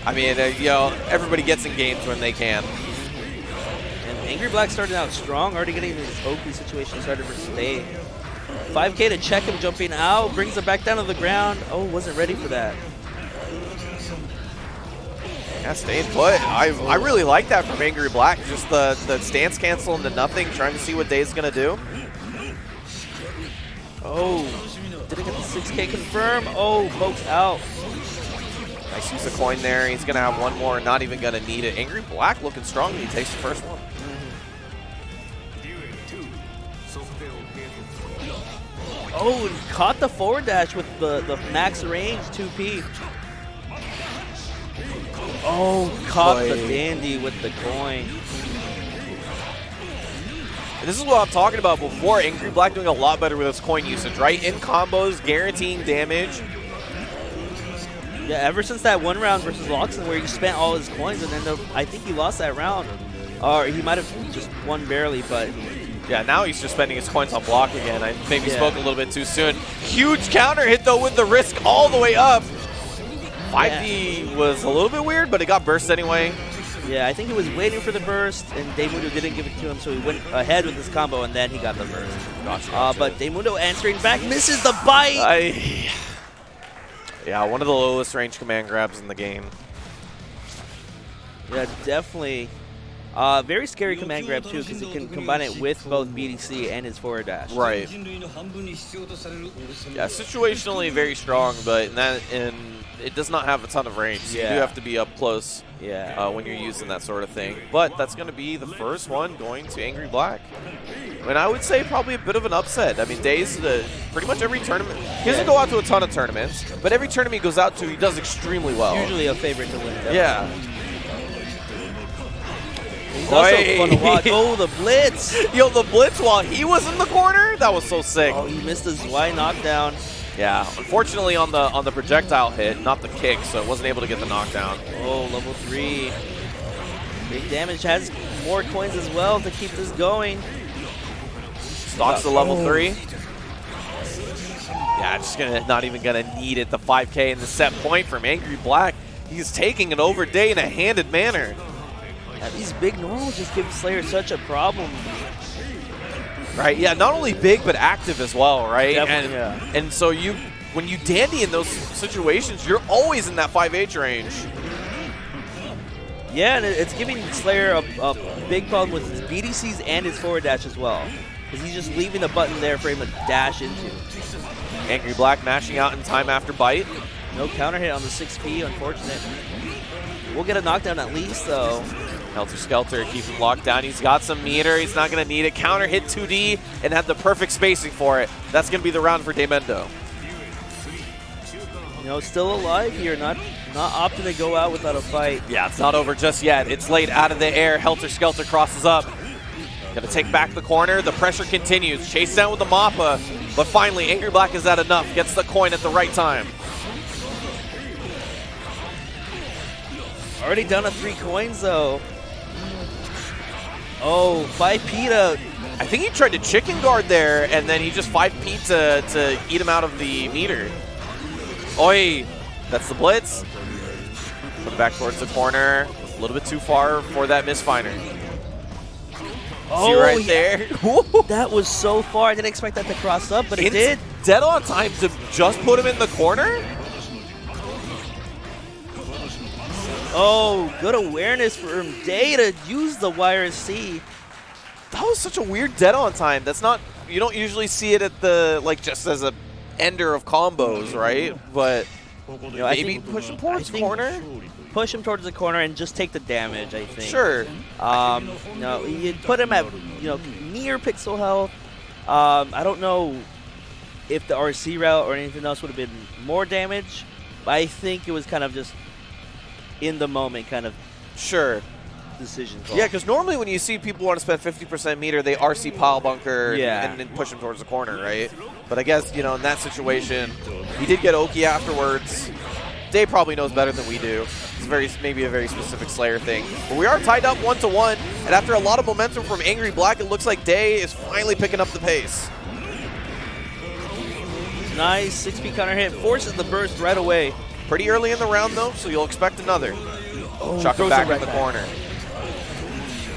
I mean, you know, everybody gets in games when they can. And Angry Black started out strong, already getting his Oakley situation started versus Day. 5K to check him jumping out, brings him back down to the ground. Oh, wasn't ready for that. Yeah, staying put. I really like that from Angry Black. Just the stance cancel into nothing, trying to see what Day's going to do. Oh, didn't get the 6K confirm. Oh, pokes out. Nice use of coin there. He's going to have one more, not even going to need it. Angry Black looking strong when he takes the first one. Oh, and caught the forward dash with the max range 2P. Oh, caught the dandy with the coin. And this is what I'm talking about before. Angry Black doing a lot better with his coin usage, right? In combos, guaranteeing damage. Yeah, ever since that one round versus Locsin where he spent all his coins and then I think he lost that round. Or he might have just won barely, but... Yeah, now he's just spending his coins on block again. I maybe spoke a little bit too soon. Huge counter hit, though, with the risk all the way up. 5D was a little bit weird, but it got burst anyway. Yeah, I think he was waiting for the burst, and Mundo didn't give it to him, so he went ahead with his combo, and then he got the burst. Gotcha. But Mundo answering back, misses the bite! Yeah, one of the lowest range command grabs in the game. Yeah, definitely. Very scary command grab too, because you can combine it with both BDC and his forward dash. Right. Yeah, situationally very strong, but it does not have a ton of range. So you do have to be up close when you're using that sort of thing. But that's going to be the first one going to Angry Black. And I would say probably a bit of an upset. I mean, Days, pretty much every tournament, he doesn't go out to a ton of tournaments, but every tournament he goes out to, he does extremely well. Usually a favorite to win. Definitely. Yeah. He's also fun to watch. Oh, the blitz! Yo, the blitz while he was in the corner? That was so sick. Oh, he missed his Y knockdown. Yeah, unfortunately on the projectile hit, not the kick, so it wasn't able to get the knockdown. Oh, level 3. Big damage, has more coins as well to keep this going. Stocks to level 3. Yeah, just not even gonna need it. The 5K and the set point from Angry Black. He's taking it over Day in a handed manner. Yeah, these big normals just give Slayer such a problem. Right, yeah, not only big, but active as well, right? Definitely, and so when you dandy in those situations, you're always in that 5H range. Yeah, and it's giving Slayer a big problem with his BDCs and his forward dash as well. Because he's just leaving a button there for him to dash into. Angry Black mashing out in time after bite. No counter hit on the 6P, unfortunate. We'll get a knockdown at least, though. Helter Skelter, keep him locked down. He's got some meter. He's not going to need it. Counter hit 2D and had the perfect spacing for it. That's going to be the round for Mundo. You know, still alive here, not opting to go out without a fight. Yeah, it's not over just yet. It's laid out of the air. Helter Skelter crosses up. Going to take back the corner. The pressure continues. Chase down with the Mappa. But finally, Angry Black has had enough. Gets the coin at the right time. Already down to 3 coins, though. Oh, 5P to... I think he tried to chicken guard there, and then he just 5P to eat him out of the meter. Oi, that's the blitz. Put back towards the corner. A little bit too far for that misfiner. Oh, see right there? That was so far. I didn't expect that to cross up, but it did. Dead on time to just put him in the corner? Oh, good awareness for him. Day to use the YRC. That was such a weird dead on time. That's not, you don't usually see it at the, like, just as a ender of combos, right? But you know, maybe push him towards the corner? Push him towards the corner and just take the damage, I think. Sure. No, you put him at, near pixel health. I don't know if the RC route or anything else would have been more damage, but I think it was kind of just in the moment kind of decision call. Yeah, because normally when you see people want to spend 50% meter, they RC pile bunker and then push him towards the corner, right? But I guess, in that situation, he did get Oki afterwards. Day probably knows better than we do. It's maybe a very specific Slayer thing. But we are tied up 1-1, and after a lot of momentum from Angry Black, it looks like Day is finally picking up the pace. Nice 6P counter hit, forces the burst right away. Pretty early in the round, though, so you'll expect another. Oh, Chuck it back in the corner.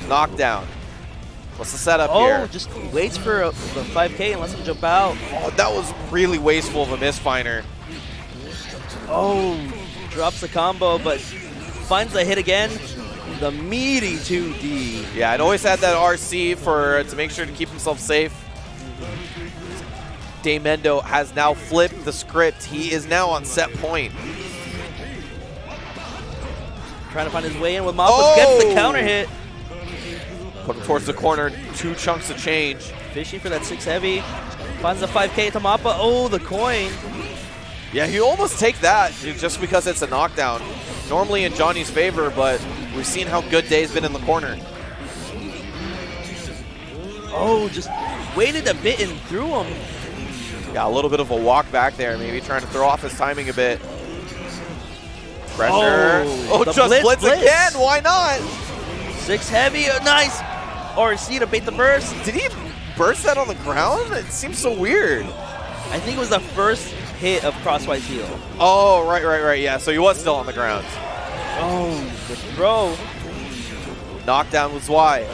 Knockdown. What's the setup here? Oh, just waits for the 5K and lets him jump out. Oh, that was really wasteful of a misfiner. Oh, drops the combo, but finds the hit again. The meaty 2D. Yeah, I'd always had that RC to make sure to keep himself safe. Mundo has now flipped the script. He is now on set point. Trying to find his way in with Mappa. Gets the counter hit. Put him towards the corner. 2 chunks of change. Fishing for that 6 heavy. Finds the 5K to Mappa. Oh, the coin. Yeah, you almost take that just because it's a knockdown. Normally in Johnny's favor, but we've seen how good Day's been in the corner. Oh, just waited a bit and threw him. Yeah, a little bit of a walk back there, maybe trying to throw off his timing a bit. Pressure. Oh, the just blitz again. Why not? 6 heavy. Nice. RC to bait the burst. Did he burst that on the ground? It seems so weird. I think it was the first hit of crosswise heal. Oh, right. Yeah, so he was still on the ground. Oh, the throw. Knockdown was why.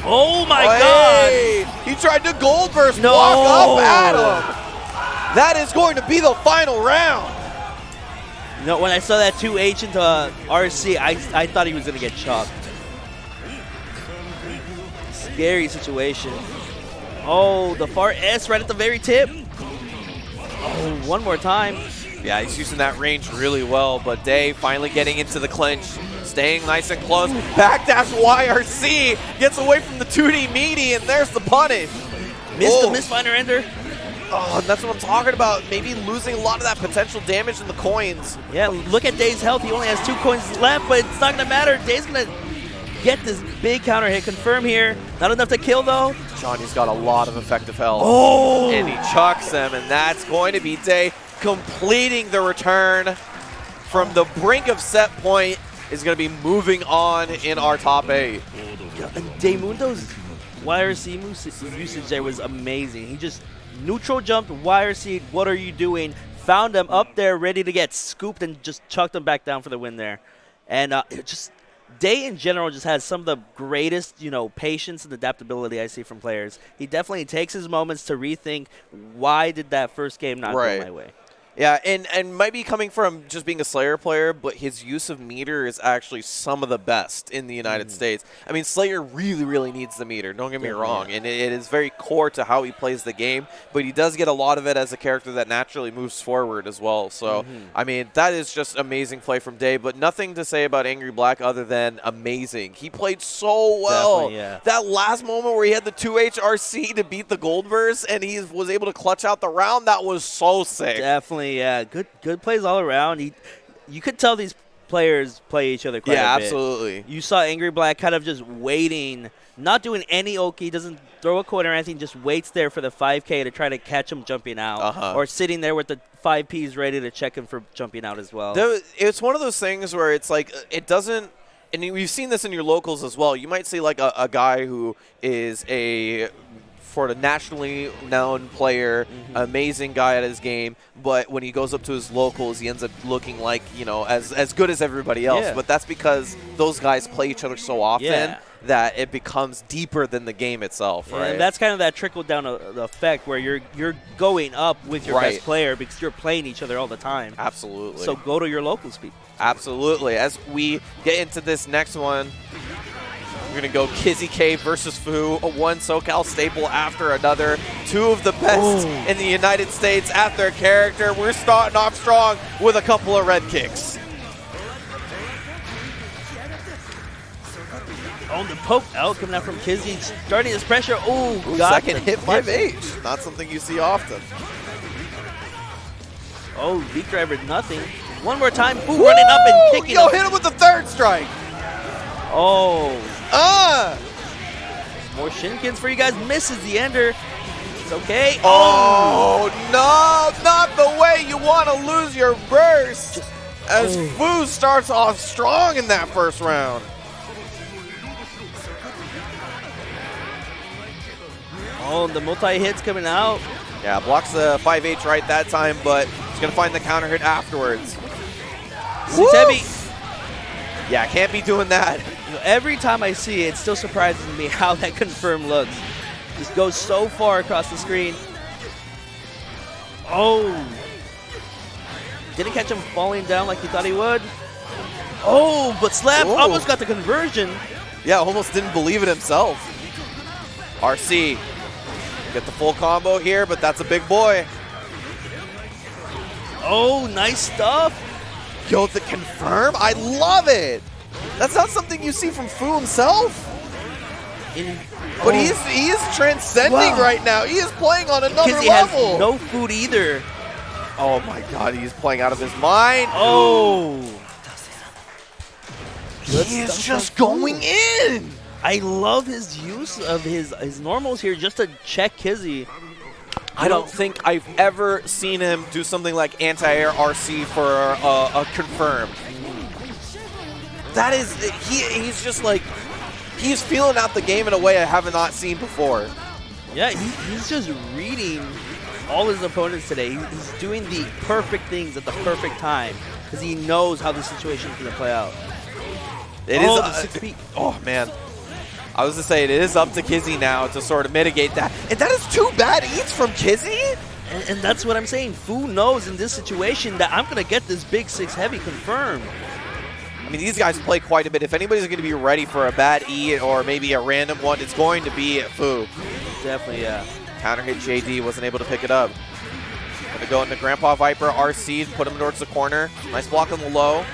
Oh my Hey! God! He tried to gold burst, No! walk up at him. That is going to be the final round. You know, when I saw that 2H into RC, I thought he was going to get chopped. Scary situation. Oh, the far S right at the very tip. Oh, one more time. Yeah, he's using that range really well, but Day finally getting into the clinch, staying nice and close. Backdash YRC gets away from the 2D meaty, and there's the punish. Missed the misfinder ender. Oh, and that's what I'm talking about. Maybe losing a lot of that potential damage in the coins. Yeah, look at Day's health. He only has 2 coins left, but it's not going to matter. Day's going to get this big counter hit. Confirm here. Not enough to kill, though. Johnny's got a lot of effective health. Oh! And he chucks him, and that's going to be Day completing the return from the brink of set point. Is going to be moving on in our top 8. And Day Mundo's YRC usage there was amazing. He just neutral jumped, YRC, what are you doing? Found him up there ready to get scooped and just chucked him back down for the win there. And just Day in general just has some of the greatest, patience and adaptability I see from players. He definitely takes his moments to rethink why did that first game not go my way. Yeah, and might be coming from just being a Slayer player, but his use of meter is actually some of the best in the United States. I mean, Slayer really needs the meter, don't get me wrong, and it is very core to how he plays the game, but he does get a lot of it as a character that naturally moves forward as well. So, I mean, that is just amazing play from Day, but nothing to say about Angry Black other than amazing. He played so well. That last moment where he had the 2H RC to beat the Goldverse, and he was able to clutch out the round, that was so sick. Definitely. Yeah, good plays all around. You could tell these players play each other quite a bit. Yeah, absolutely. You saw Angry Black kind of just waiting, not doing any Oki, doesn't throw a coin or anything, just waits there for the 5K to try to catch him jumping out, or sitting there with the 5Ps ready to check him for jumping out as well. It's one of those things where it's like it doesn't, and we've seen this in your locals as well. You might see like a guy who is a for the nationally known player, amazing guy at his game, but when he goes up to his locals, he ends up looking like, as good as everybody else. But that's because those guys play each other so often that it becomes deeper than the game itself, right? And that's kind of that trickle-down effect where you're going up with your best player because you're playing each other all the time. Absolutely. So go to your locals, people. Absolutely. As we get into this next one, we're going to go Kizzy K versus Fu, one SoCal staple after another. 2 of the best in the United States at their character. We're starting off strong with a couple of red kicks. Oh, the poke out coming out from Kizzy, starting his pressure. Oh, second hit 5H. Not something you see often. Oh, V driver, nothing. One more time, Fu running up and kicking him. Hit him with the 3rd strike. Oh. More Shinkins for you guys. Misses the ender. It's okay. Oh, no. Not the way you want to lose your burst. As Fu starts off strong in that first round. Oh, the multi-hits coming out. Yeah, blocks the 5H right that time, but he's going to find the counter hit afterwards. It's heavy. Yeah, can't be doing that. Every time I see it, it still surprises me how that confirm looks. Just goes so far across the screen. Oh. Didn't catch him falling down like he thought he would. Oh, but Slap almost got the conversion. Yeah, almost didn't believe it himself. RC. Get the full combo here, but that's a big boy. Oh, nice stuff. Yo, the confirm? I love it. That's not something you see from Fu himself. But he is transcending right now. He is playing on another Kizzy level. has no food either. Oh my God, he's playing out of his mind. Oh. He is just going in. I love his use of his normals here just to check Kizzy. I don't think I've ever seen him do something like anti-air RC for a confirm. That is, he's just like, he's feeling out the game in a way I have not seen before. Yeah, he's just reading all his opponents today. He's doing the perfect things at the perfect time because he knows how the situation is going to play out. It is is. 6 feet. Oh man. I was to say it is up to Kizzy now to sort of mitigate that. And that is 2 bad eats from Kizzy? And that's what I'm saying. Fu knows in this situation that I'm going to get this big 6 heavy confirmed. I mean, these guys play quite a bit. If anybody's going to be ready for a bad E or maybe a random one, it's going to be Fu. Definitely, yeah. Counter hit JD, wasn't able to pick it up. Gonna go into Grandpa Viper, RC, put him towards the corner. Nice block on the low.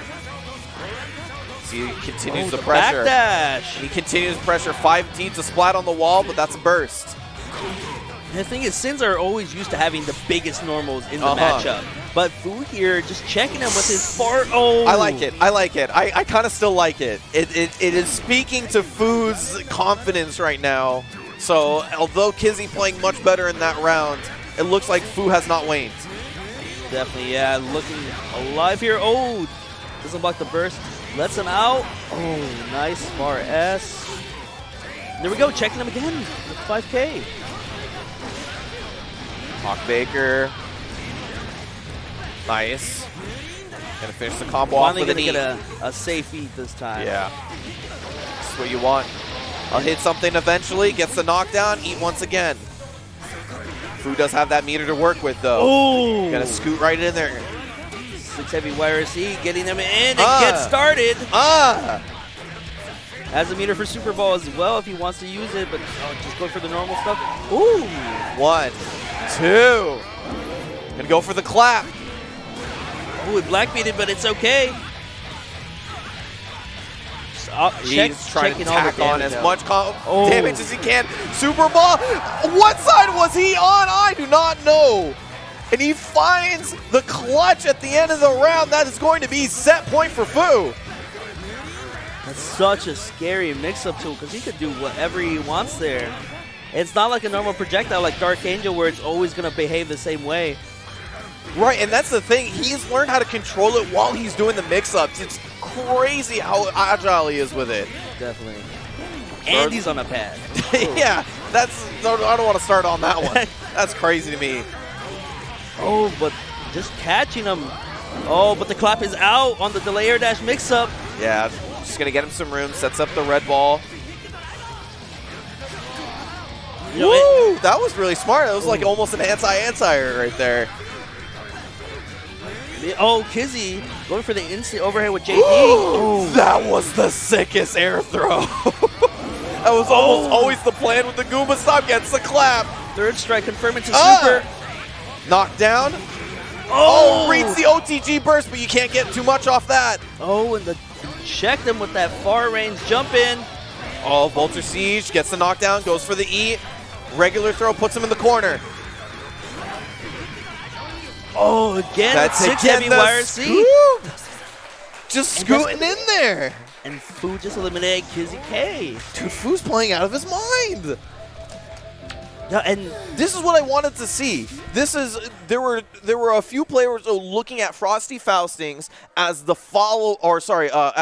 He continues the pressure. Backdash. He continues pressure. 5 to splat on the wall, but that's a burst. And the thing is, Sins are always used to having the biggest normals in the matchup. But Fu here, just checking him with his far. Oh, I like it. I like it. I kind of still like it. It is speaking to Fu's confidence right now. So although Kizzy playing much better in that round, it looks like Fu has not waned. Definitely, yeah. Looking alive here. Oh, doesn't block the burst. Lets him out. Oh, nice far S. There we go, checking him again with 5K. Hawk Baker. Nice. Gonna finish the combo off Finally with gonna an E. get a safe eat this time. Yeah. That's what you want. I'll hit something eventually, gets the knockdown, eat once again. Fu does have that meter to work with though. Oh! Gonna scoot right in there. 6 heavy YRC, getting them in and get started. Has a meter for Super Ball as well if he wants to use it, but just going for the normal stuff. Ooh! 1, 2. Gonna go for the clap. Oh, it black beated, but it's okay. He's trying to tack on as much Oh. damage as he can. Super Ball. What side was he on? I do not know. And he finds the clutch at the end of the round. That is going to be set point for Fu. That's such a scary mix-up tool because he could do whatever he wants there. It's not like a normal projectile like Dark Angel where it's always going to behave the same way. Right, and that's the thing. He's learned how to control it while he's doing the mix-ups. It's crazy how agile he is with it. Definitely. And he's on a pad. Yeah, I don't want to start on that one. That's crazy to me. Oh, but just catching him. Oh, but the clap is out on the delay air dash mix-up. Yeah, just going to get him some room. Sets up the red ball. Woo! That was really smart. That was like almost an anti-anti right there. Oh, Kizzy going for the instant overhead with JD. That was the sickest air throw. That was almost always the plan with the Goomba stop. Gets the clap. Third strike confirming to Super. Knockdown. Oh, reads the OTG burst, but you can't get too much off that. Oh, and checked him with that far range jump in. Oh, Vulture Siege gets the knockdown, goes for the E. Regular throw puts him in the corner. Oh, again, That's 6 again heavy YRC. Just scooting in there. And Fu just eliminated Kizzy K. Dude, Fu's playing out of his mind. Yeah, and this is what I wanted to see. There were a few players looking at Frosty Faustings as the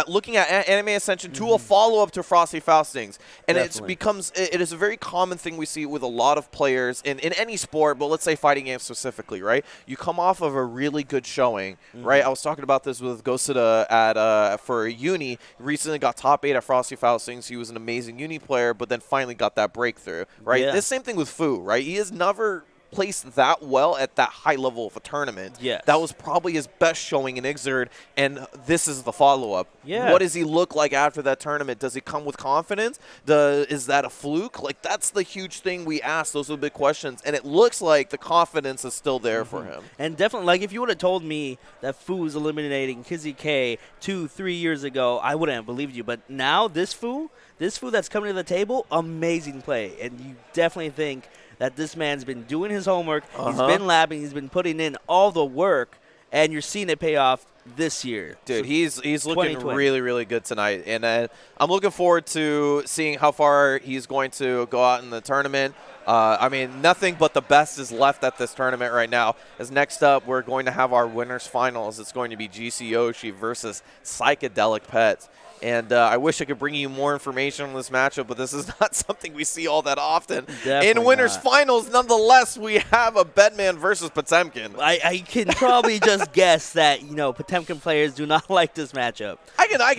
looking at Anime Ascension to a follow-up to Frosty Faustings, and it is a very common thing we see with a lot of players in any sport, but let's say fighting games specifically, right? You come off of a really good showing, right? I was talking about this with Ghosted for Uni. He recently got top 8 at Frosty Faustings. He was an amazing Uni player, but then finally got that breakthrough, right? Yeah. The same thing with Fu, right? He has never placed that well at that high level of a tournament. Yes. That was probably his best showing in Xrd, and this is the follow-up. Yeah. What does he look like after that tournament? Does he come with confidence? Is that a fluke? Like, that's the huge thing we ask. Those are the big questions, and it looks like the confidence is still there for him. And definitely, like, if you would have told me that Fu was eliminating Kizzy K 2-3 years ago, I wouldn't have believed you. But now this Fu that's coming to the table, amazing play. And you definitely think that this man's been doing his homework. He's been labbing. He's been putting in all the work. And you're seeing it pay off this year. Dude, So he's looking 2020. really, really good tonight. And I'm looking forward to seeing how far he's going to go out in the tournament. I mean, nothing but the best is left at this tournament right now. As next up, we're going to have our winners finals. It's going to be GC Yoshi versus Psychedelic Pet. And I wish I could bring you more information on this matchup, but this is not something we see all that often. Definitely in winners not. finals, nonetheless, we have a Bedman versus Potemkin. I can probably just guess that, you know, Potemkin players do not like this matchup. I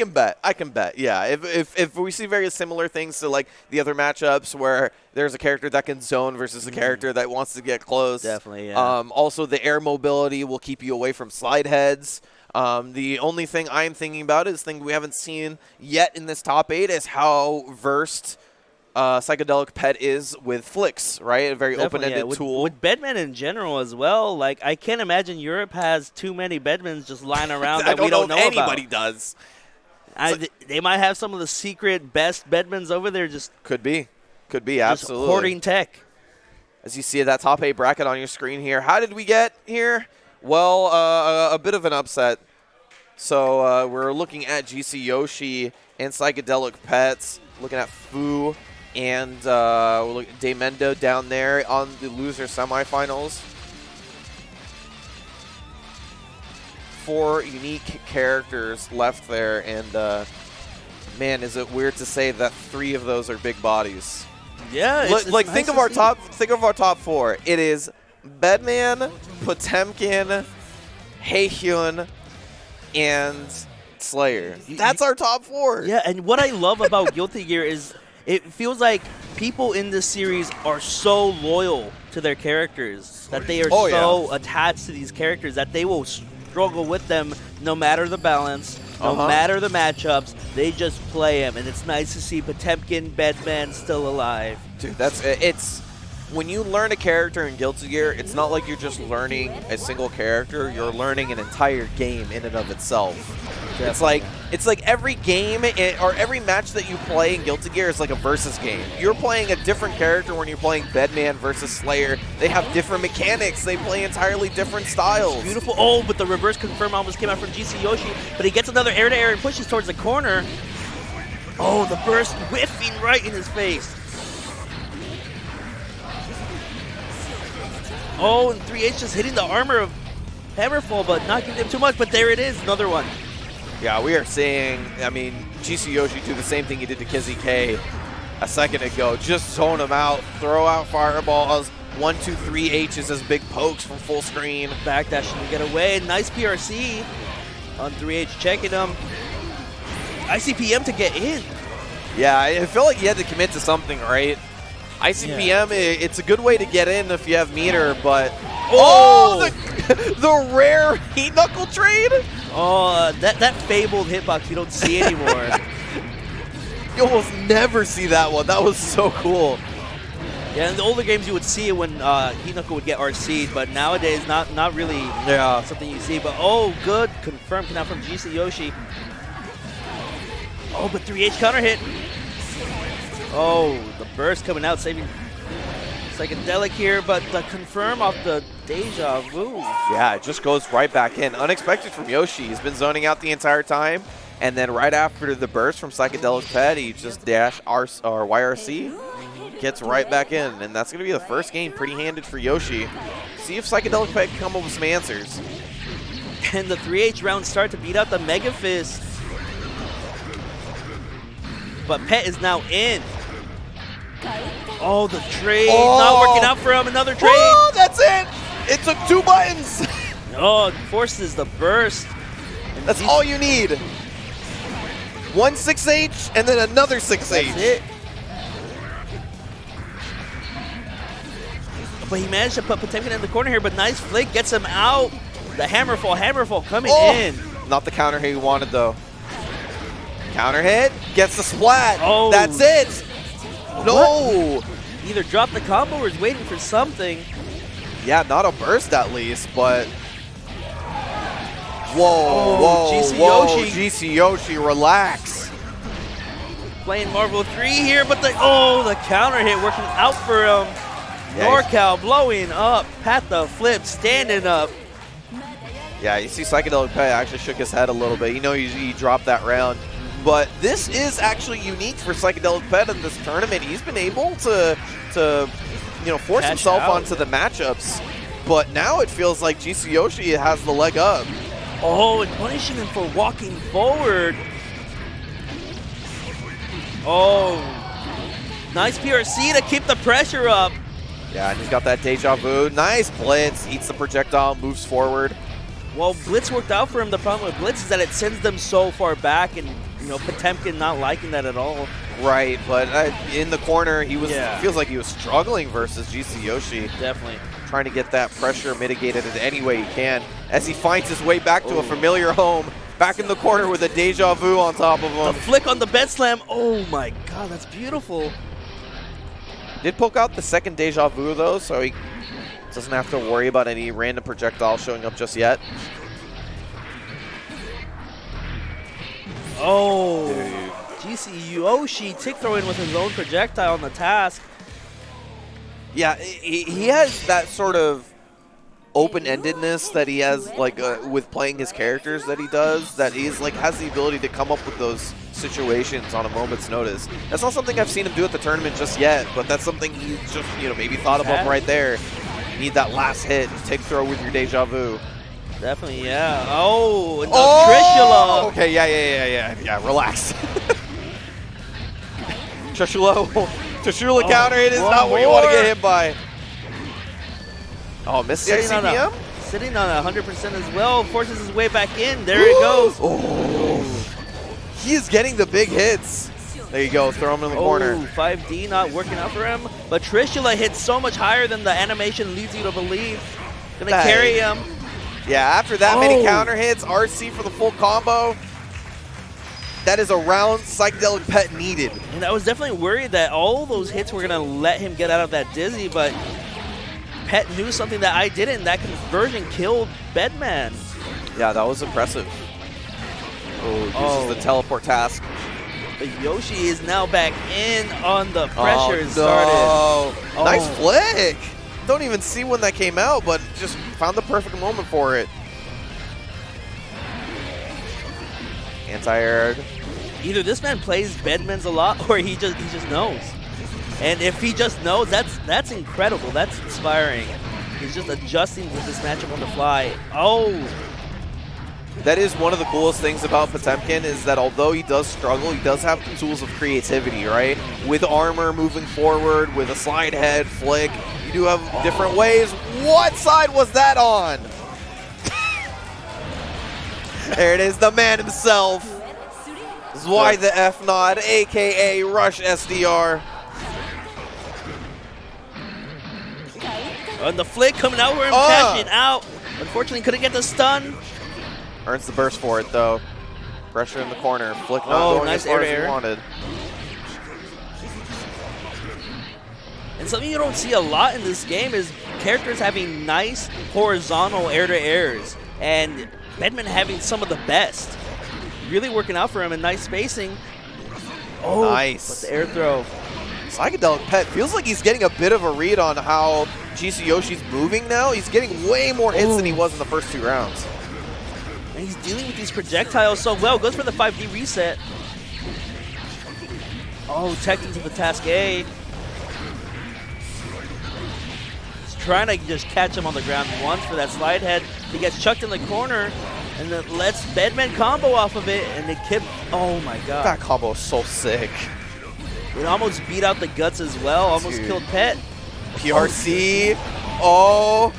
can bet. Yeah, if we see very similar things to like the other matchups where there's a character that can zone versus a character that wants to get close. Definitely, yeah. Also, the air mobility will keep you away from slide heads. The only thing I'm thinking about is thing we haven't seen yet in this top 8 is how versed Psychedelic Pet is with flicks, right? A very open-ended tool. With Bedman in general as well, like, I can't imagine Europe has too many Bedmans just lying around that we don't know if anybody about. does. They might have some of the secret best Bedmans over there just Could be, just absolutely. hoarding tech. As you see that top 8 bracket on your screen here, how did we get here? Well, a bit of an upset. So we're looking at GC Yoshi and Psychedelic Pets, looking at Fu and we're looking at Mundo down there on the loser semifinals. 4 unique characters left there, and man, is it weird to say that 3 of those are big bodies. Yeah, it's Like nice think to of our see. think of our top 4. It is Bedman, Potemkin, Haehyun, and Slayer. That's our top 4. Yeah, and what I love about Guilty Gear is it feels like people in this series are so loyal to their characters that they are so attached to these characters that they will struggle with them no matter the balance, no matter the matchups. They just play them, and it's nice to see Potemkin, Bedman still alive. Dude, it's when you learn a character in Guilty Gear, it's not like you're just learning a single character. You're learning an entire game in and of itself. It's like every game or every match that you play in Guilty Gear is like a versus game. You're playing a different character when you're playing Bedman versus Slayer. They have different mechanics. They play entirely different styles. Beautiful. Oh, but the reverse confirm almost came out from GC Yoshi, but he gets another air-to-air and pushes towards the corner. Oh, the burst whiffing right in his face. Oh, and 3H just hitting the armor of Hammerfall, but not giving him too much, but there it is, another one. Yeah, we are seeing, I mean, GC Yoshi do the same thing he did to Kizzy K a second ago. Just zone him out, throw out fireballs, 1, 2, 3 H's as big pokes from full screen. Backdashing to get away. Nice PRC on 3H, checking him. ICPM to get in. Yeah, I feel like you had to commit to something, right? ICPM, it's a good way to get in if you have meter, but... the rare heat knuckle trade? Oh, that fabled hitbox you don't see anymore. You almost never see that one. That was so cool. Yeah, in the older games you would see it when heat knuckle would get RC'd, but nowadays not really something you see. But oh, good. Confirmed now from GC Yoshi. Oh, but 3H counter hit. Oh, the burst coming out, saving Psychedelic here, but the confirm off the deja vu. Yeah, it just goes right back in. Unexpected from Yoshi. He's been zoning out the entire time, and then right after the burst from Psychedelic Pet, he just dash YRC, gets right back in, and that's going to be the first game pretty handed for Yoshi. See if Psychedelic Pet can come up with some answers. And the 3H round start to beat out the Mega Fist. But Pet is now in. Oh, the trade. Not working out for him. Another trade. Oh, that's it. It took 2 buttons. Oh, it forces the burst. And That's all you need. 1 6H and then another 6H. That's it. but he managed to put Potemkin in the corner here, but nice flick gets him out. The hammerfall coming in. Not the counter hit he wanted, though. Counter hit, gets the splat. Oh. That's it. No. Either drop the combo or is waiting for something. Yeah, not a burst at least, but... Whoa, Oh, whoa, GC whoa, Yoshi. GC Yoshi, relax. Playing Marvel 3 here, but the counter hit working out for him. Yeah, NorCal blowing up. Pat the flip, standing up. Yeah, you see Psychedelic Pet actually shook his head a little bit. You know he dropped that round. But this is actually unique for Psychedelic Pet in this tournament. He's been able to force Catch himself out. onto the matchups. But now it feels like GC Yoshi has the leg up. Oh, and punishing him for walking forward. Oh, nice PRC to keep the pressure up. Yeah, and he's got that deja vu. Nice blitz, eats the projectile, moves forward. Well, Blitz worked out for him. The problem with Blitz is that it sends them so far back, and Potemkin not liking that at all. Right, but in the corner, he was Yeah. feels like he was struggling versus GC Yoshi. Definitely. Trying to get that pressure mitigated in any way he can as he finds his way back to a familiar home. Back in the corner with a deja vu on top of The him. flick on the bed slam. Oh my god, that's beautiful. Did poke out the second deja vu though, so he doesn't have to worry about any random projectile showing up just yet. Oh, Dude. GC Yoshi tick throwing with his own projectile on the task. Yeah, he has that sort of open-endedness that he has, like with playing his characters that he does. That he's like has the ability to come up with those situations on a moment's notice. That's not something I've seen him do at the tournament just yet, but that's something he just maybe thought about right there. You need that last hit, take throw with your deja vu. Definitely, yeah. Oh, and the Trishula. Okay, yeah. Relax. Trishula counter hit is one not what you want to more. get hit by. Oh, missed the ICBM? Sitting on 100% as well. Forces his way back in. There it goes. Oh, he is getting the big hits. There you go. Throw him in the corner. 5D not working out for him. But Trishula hits so much higher than the animation leads you to believe. Gonna Hey. carry him. Yeah, after that many Oh. counter hits, RC for the full combo. That is a round Psychedelic Pet needed. And I was definitely worried that all those hits were gonna let him get out of that dizzy, but Pet knew something that I didn't. That conversion killed Bedman. Yeah, that was impressive. Oh, uses the teleport task. But Yoshi is now back in on the pressure. Oh, It started. no. Nice flick. Don't even see when that came out, but just found the perfect moment for it. Anti-aired. Either this man plays Bedmans a lot, or he just knows. And if he just knows, that's incredible. That's inspiring. He's just adjusting to this matchup on the fly. Oh, That is one of the coolest things about Potemkin is that although he does struggle, he does have the tools of creativity, right? With armor moving forward, with a slide head, flick, you do have different ways. What side was that on? There it is, the man himself. This is why the F nod, aka Rush SDR. and the flick coming out for him, cashing out. Unfortunately, couldn't get the stun. Earns the burst for it though. Pressure in the corner, flick not Oh, going nice as far as air-to-air. he wanted. And something you don't see a lot in this game is characters having nice horizontal air-to-airs, and Bedman having some of the best. Really working out for him in nice spacing. Oh, Nice. But the air throw. Psychedelic Pet feels like he's getting a bit of a read on how GC Yoshi's moving now. He's getting way more hits than he was in the first 2 rounds. And he's dealing with these projectiles so well. Goes for the 5D reset. Oh, teched into the task A. He's trying to just catch him on the ground once for that slide head. He gets chucked in the corner and then lets Bedman combo off of it. And the kid, oh my god. That combo is so sick. It almost beat out the guts as well. Almost Dude. killed Pet. PRC. Oh.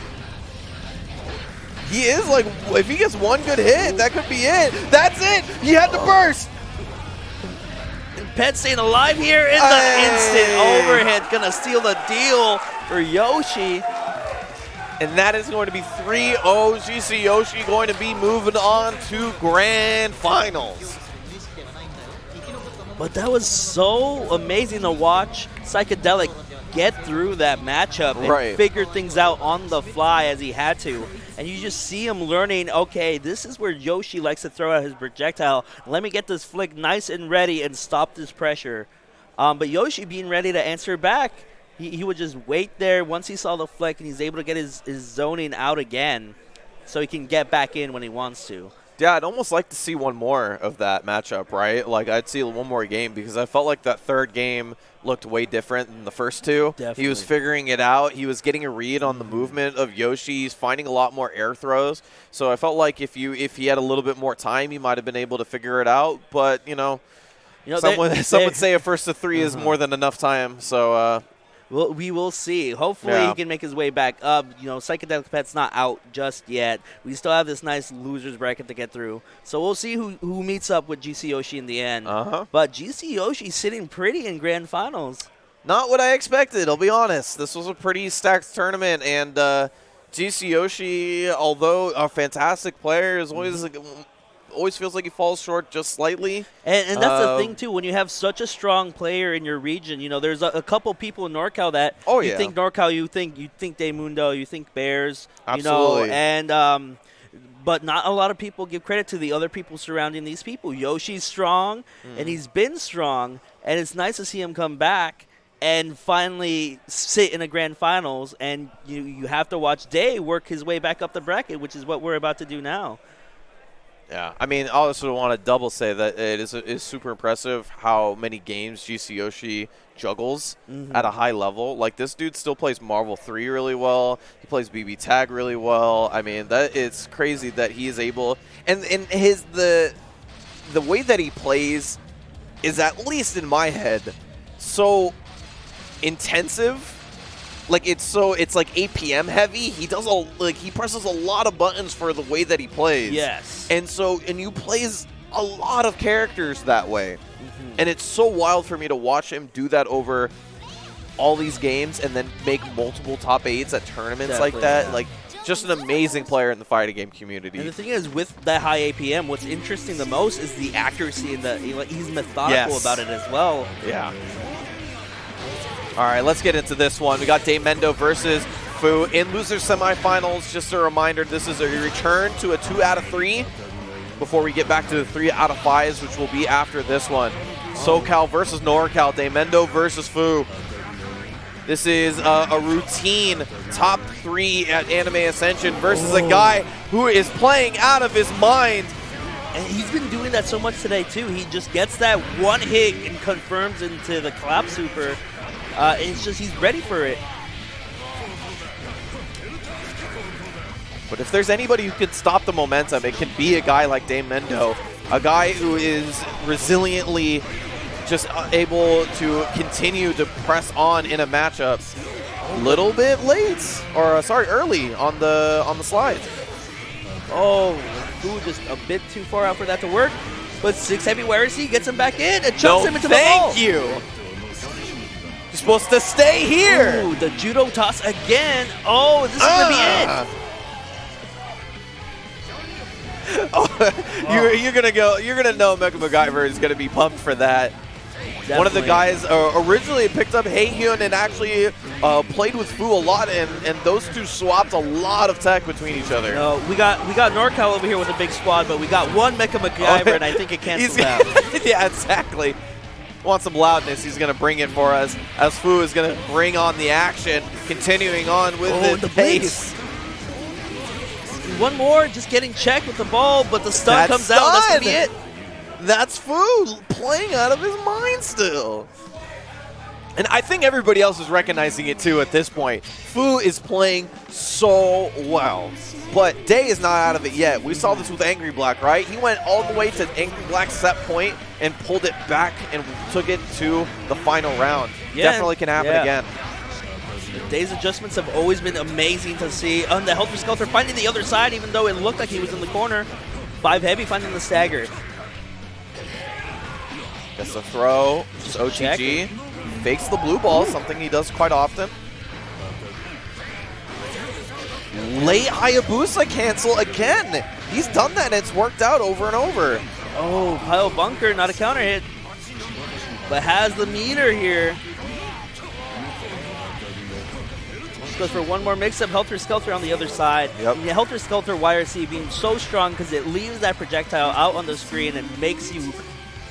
He is like, if he gets one good hit, that could be it. That's it. He had to burst. And Pet staying alive here in the instant overhead. Gonna steal the deal for Yoshi. And that is going to be 3-0. GC Yoshi going to be moving on to Grand Finals. But that was so amazing to watch Psychedelic get through that matchup and figure things out on the fly as he had to. And you just see him learning, okay, this is where Yoshi likes to throw out his projectile. Let me get this flick nice and ready and stop this pressure. But Yoshi being ready to answer back, he would just wait there once he saw the flick, and he's able to get his zoning out again so he can get back in when he wants to. Yeah, I'd almost like to see one more of that matchup, right? Like, I'd see one more game because I felt like that third game looked way different than the first two. Definitely. He was figuring it out. He was getting a read on the movement of Yoshi. He's finding a lot more air throws. So I felt like if he had a little bit more time, he might have been able to figure it out. But, some would say a first to three is more than enough time. So well, we will see. Hopefully he can make his way back up. Psychedelic Pet's not out just yet. We still have this nice losers bracket to get through. So we'll see who meets up with GC Yoshi in the end. But GC Yoshi sitting pretty in Grand Finals. Not what I expected, I'll be honest. This was a pretty stacked tournament, and GC Yoshi, although a fantastic player, is always feels like he falls short just slightly. And that's the thing, too. When you have such a strong player in your region, there's a couple people in NorCal that you think NorCal, you think De Mundo, you think Bears. Absolutely. But not a lot of people give credit to the other people surrounding these people. Yoshi's strong, and he's been strong, and it's nice to see him come back and finally sit in a Grand Finals, and you have to watch Day work his way back up the bracket, which is what we're about to do now. Yeah, I mean, I also want to double say that it is super impressive how many games GC Yoshi juggles at a high level. Like, this dude still plays Marvel 3 really well. He plays BB Tag really well. I mean, it's crazy that he is able, and the way that he plays is, at least in my head, so intensive. Like, it's like APM heavy. He presses a lot of buttons for the way that he plays. Yes. And you plays a lot of characters that way. And it's so wild for me to watch him do that over all these games and then make multiple top 8s at tournaments like that. Yeah. Like, just an amazing player in the fighting game community. And the thing is, with that high APM, what's interesting the most is the accuracy and he's methodical about it as well. Yeah. All right, let's get into this one. We got Mundo versus Fu in loser semifinals. Just a reminder, this is a return to a 2 out of 3 before we get back to the 3 out of 5s, which will be after this one. SoCal versus NorCal, Mundo versus Fu. This is a routine top 3 at Anime Ascension versus a guy who is playing out of his mind. And he's been doing that so much today, too. He just gets that one hit and confirms into the clap super. It's just he's ready for it. But if there's anybody who can stop the momentum, it can be a guy like Mundo, a guy who is resiliently just able to continue to press on in a matchup. A little bit late, or early on the slide. Oh, Fu just a bit too far out for that to work. But 6 heavy wires, he gets him back in and chucks him into the wall. Thank you. You're supposed to stay here. Ooh, the judo toss again. Oh, this is gonna be it. You're gonna know Mecha MacGyver is gonna be pumped for that. Definitely. One of the guys originally picked up Hyun and actually played with Fu a lot, and those two swapped a lot of tech between each other. No, we got NorCal over here with a big squad, but we got one Mecha MacGyver, and I think it cancels out. Yeah, exactly. Want some loudness, he's going to bring it for us, as Fu is going to bring on the action, continuing on with the pace. One more, just getting checked with the ball, but the stun comes out, and that's going to be it. That's Fu playing out of his mind still. And I think everybody else is recognizing it too at this point. Fu is playing so well. But Day is not out of it yet. We saw this with Angry Black, right? He went all the way to Angry Black's set point and pulled it back and took it to the final round. Yeah, definitely can happen again. Day's adjustments have always been amazing to see. On the Helter Skelter finding the other side, even though it looked like he was in the corner. 5 heavy finding the stagger. Gets a throw, just OTG. Fakes the blue ball, something he does quite often. Late Hayabusa cancel again. He's done that and it's worked out over and over. Oh, pile bunker, not a counter hit. But has the meter here. Goes for one more mix-up. Helter Skelter on the other side. Yep. And the Helter Skelter YRC being so strong because it leaves that projectile out on the screen and makes you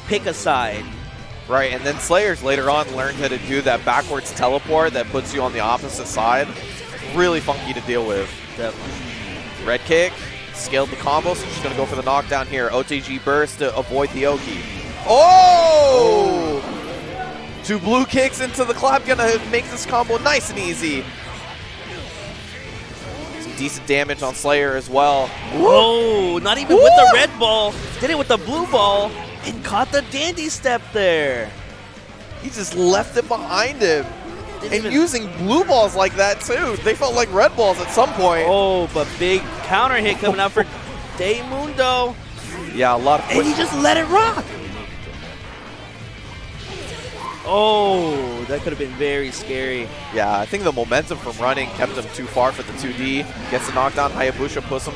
pick a side. Right, and then Slayers later on learned how to do that backwards teleport that puts you on the opposite side. Really funky to deal with. Definitely. Red kick, scaled the combo, so she's going to go for the knockdown here. OTG burst to avoid the Oki. Oh! 2 blue kicks into the clap, going to make this combo nice and easy. Some decent damage on Slayer as well. Whoa, not even with the red ball. Did it with the blue ball and caught the dandy step there. He just left it behind him. Didn't And even- using blue balls like that too. They felt like red balls at some point. Oh, but big counter hit coming out for Mundo. Yeah, a lot of And he just let it rock. Oh, that could have been very scary. Yeah, I think the momentum from running kept him too far for the 2D. Gets the knockdown. Hayabusa puts him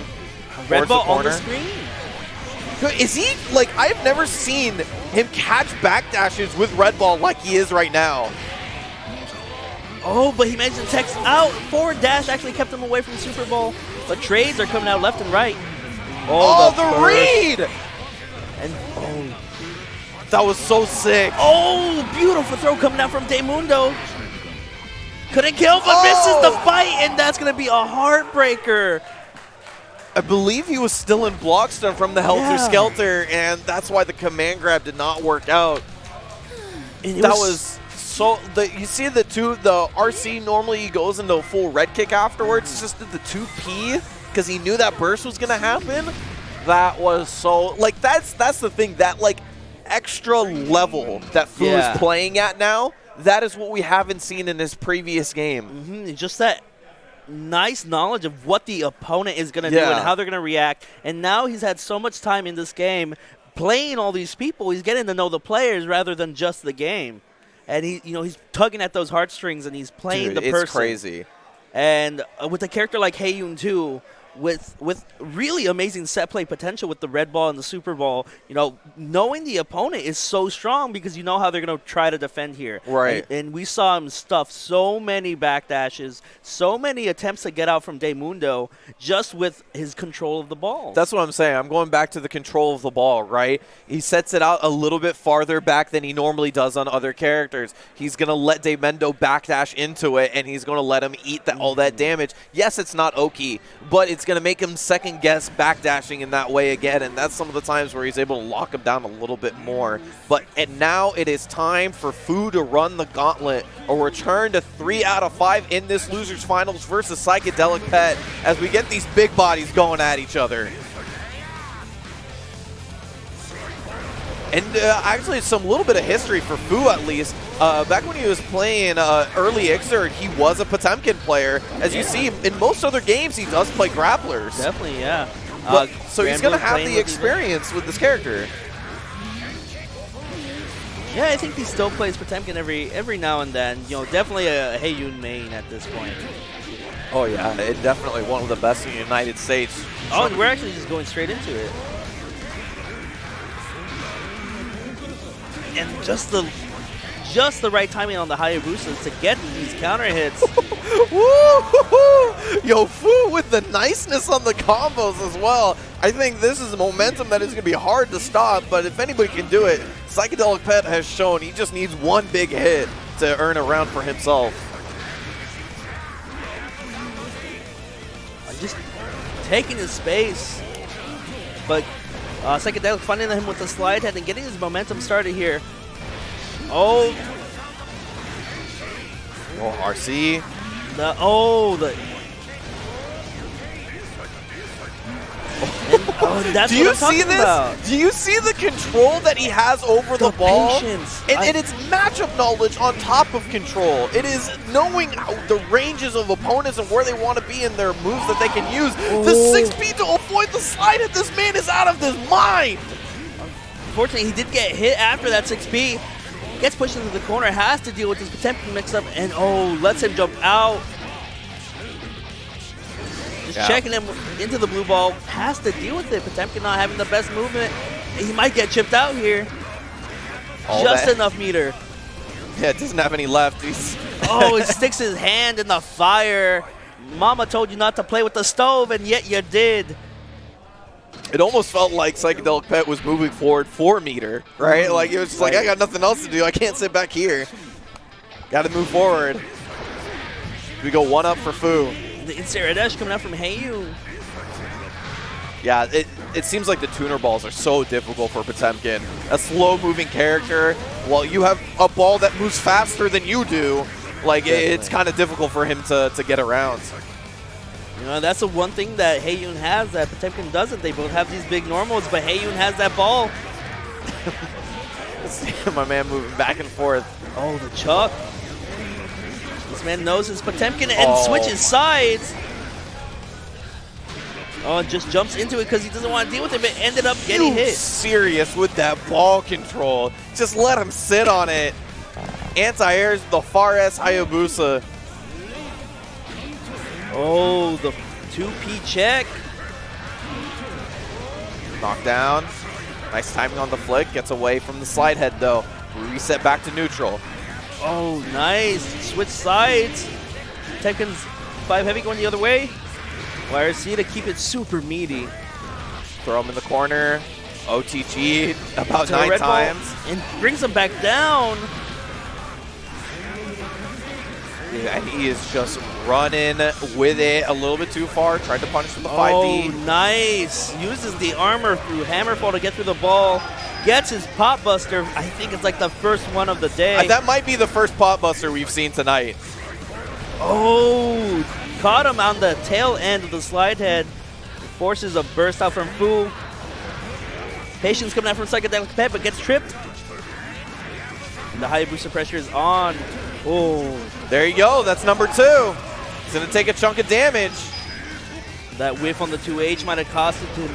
Red towards ball the on the corner. screen. Is he, like, I've never seen him catch backdashes with red ball like he is right now. Oh, but he managed to text out. Forward dash actually kept him away from Super Bowl. But trades are coming out left and right. Oh, the burst. read! And oh, That was so sick. oh, beautiful throw coming out from Mundo. Couldn't kill, but misses the fight, and that's going to be a heartbreaker. I believe he was still in block stun from the Helter Yeah. Skelter, and that's why the command grab did not work out. And it That was so. You see the RC normally goes into a full red kick afterwards. Just did the 2P because he knew that burst was gonna happen. That was so like that's the thing, that like extra level that Fu Yeah. is playing at now. That is what we haven't seen in his previous game. just that nice knowledge of what the opponent is going to do Yeah. and how they're going to react. And now he's had so much time in this game playing all these people. He's getting to know the players rather than just the game. And he's tugging at those heartstrings and he's playing Dude, the person. it's crazy. And with a character like Heiyun too, with really amazing set play potential with the red ball and the super ball, knowing the opponent is so strong because you know how they're going to try to defend here. Right. And we saw him stuff so many backdashes, so many attempts to get out from Mundo just with his control of the ball. That's what I'm saying. I'm going back to the control of the ball, right? He sets it out a little bit farther back than he normally does on other characters. He's going to let Mendo backdash into it, and he's going to let him eat all that damage. Yes, it's not Oki, but it's going to make him second-guess backdashing in that way again, and that's some of the times where he's able to lock him down a little bit more. And now it is time for Fu to run the gauntlet, a return to 3 out of 5 in this Losers Finals versus Psychedelic Pet as we get these big bodies going at each other. And actually, some little bit of history for Fu, at least. Back when he was playing early Xrd, he was a Potemkin player. As you see, in most other games, he does play grapplers. Definitely, yeah. So he's going to Granblue have playing the with his- experience with this character. Yeah, I think he still plays Potemkin every now and then. Definitely a Heiyun main at this point. Oh, yeah. Definitely one of the best in the United States. Oh, and we're actually just going straight into it. And just the right timing on the Hayabusas to get these counter hits. Woo! Yo, Fu with the niceness on the combos as well. I think this is momentum that is going to be hard to stop, but if anybody can do it, Psychedelic Pet has shown he just needs one big hit to earn a round for himself. Just taking his space. But Psychedelic finding him with the slide head and getting his momentum started here. Oh, Oh, RC. That's Do what you I'm talking see this? about. Do you see the control that he has over the ball? Patience. And it's matchup knowledge on top of control. It is knowing the ranges of opponents and where they want to be in their moves that they can use. The 6P to avoid the slide hit. This man is out of his mind. Unfortunately, he did get hit after that 6P. Gets pushed into the corner, has to deal with this Potemkin mix-up, and lets him jump out. Just checking him into the blue ball. Has to deal with it. Potemkin not having the best movement. He might get chipped out here. Just enough meter. Yeah, it doesn't have any left. He sticks his hand in the fire. Mama told you not to play with the stove, and yet you did. It almost felt like Psychedelic Pet was moving forward 4 meter, right? Like, it was just like, I got nothing else to do. I can't sit back here. Got to move forward. We go 1-up for Fu. The Xrd REV coming out from Heiyun. Yeah, it seems like the tuner balls are so difficult for Potemkin. A slow-moving character, while you have a ball that moves faster than you do, like, it's kind of difficult for him to get around. You know, that's the one thing that Heiyun has that Potemkin doesn't. They both have these big normals, but Heiyun has that ball. My man moving back and forth. Oh, the chuck. This man knows his Potemkin and switches sides. Oh, and just jumps into it because he doesn't want to deal with it, but ended up getting hit. Serious with that ball control. Just let him sit on it. Anti-airs the far S Hayabusa. Oh, the 2P check. Knockdown. Nice timing on the flick. Gets away from the slide head, though. Reset back to neutral. Oh, nice. Switch sides. Potemkin's 5 heavy going the other way. YRC to keep it super meaty. Throw him in the corner. OTG about 9 times. And brings him back down. Yeah, and he is just running with it a little bit too far. Tried to punish with the 5D. Oh, nice. Uses the armor through Hammerfall to get through the ball. Gets his pop buster. I think it's like the first one of the day. That might be the first pop buster we've seen tonight. Oh, caught him on the tail end of the slide head. Forces a burst out from Fu. Patience coming out from Psychedelic Pet, but gets tripped. And the Hayabusa pressure is on. Oh, there you go. That's number 2. It's going to take a chunk of damage. That whiff on the 2H might have costed him.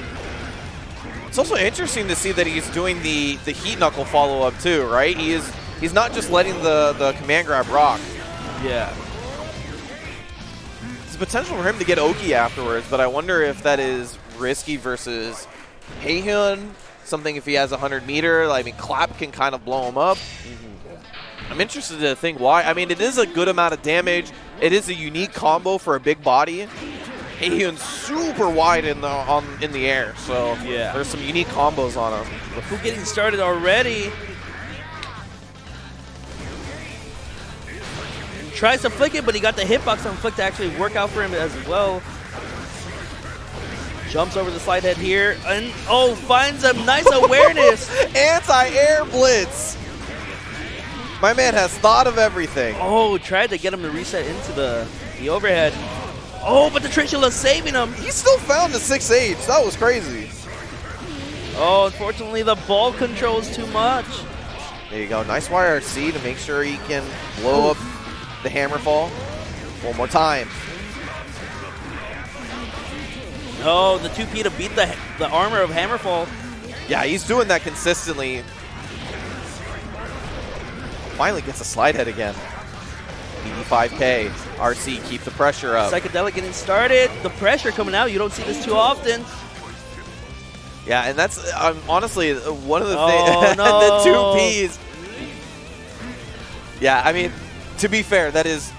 It's also interesting to see that he's doing the heat knuckle follow-up too, right? He's not just letting the command grab rock. Yeah. There's potential for him to get Oki afterwards, but I wonder if that is risky versus Heiyun. Something if he has 100 meter. I mean, Clap can kind of blow him up. I'm interested to think why. I mean, it is a good amount of damage. It is a unique combo for a big body. Heiyun's super wide in the air, so yeah, there's some unique combos on him. The Fu getting started already. He tries to flick it, but he got the hitbox on flick to actually work out for him as well. Jumps over the slide head here, and finds a nice awareness. Anti-air blitz. My man has thought of everything. Oh, tried to get him to reset into the overhead. Oh, but the Trishula saving him. He still found the 6H. That was crazy. Oh, unfortunately, the ball controls too much. There you go. Nice YRC to make sure he can blow up the Hammerfall. One more time. Oh, the 2P to beat the armor of Hammerfall. Yeah, he's doing that consistently. Finally gets a slide head again. BD5K. RC, keep the pressure up. Psychedelic getting started. The pressure coming out. You don't see this too often. Yeah, and that's honestly one of the things. No. The 2Ps. Yeah, I mean, to be fair, that is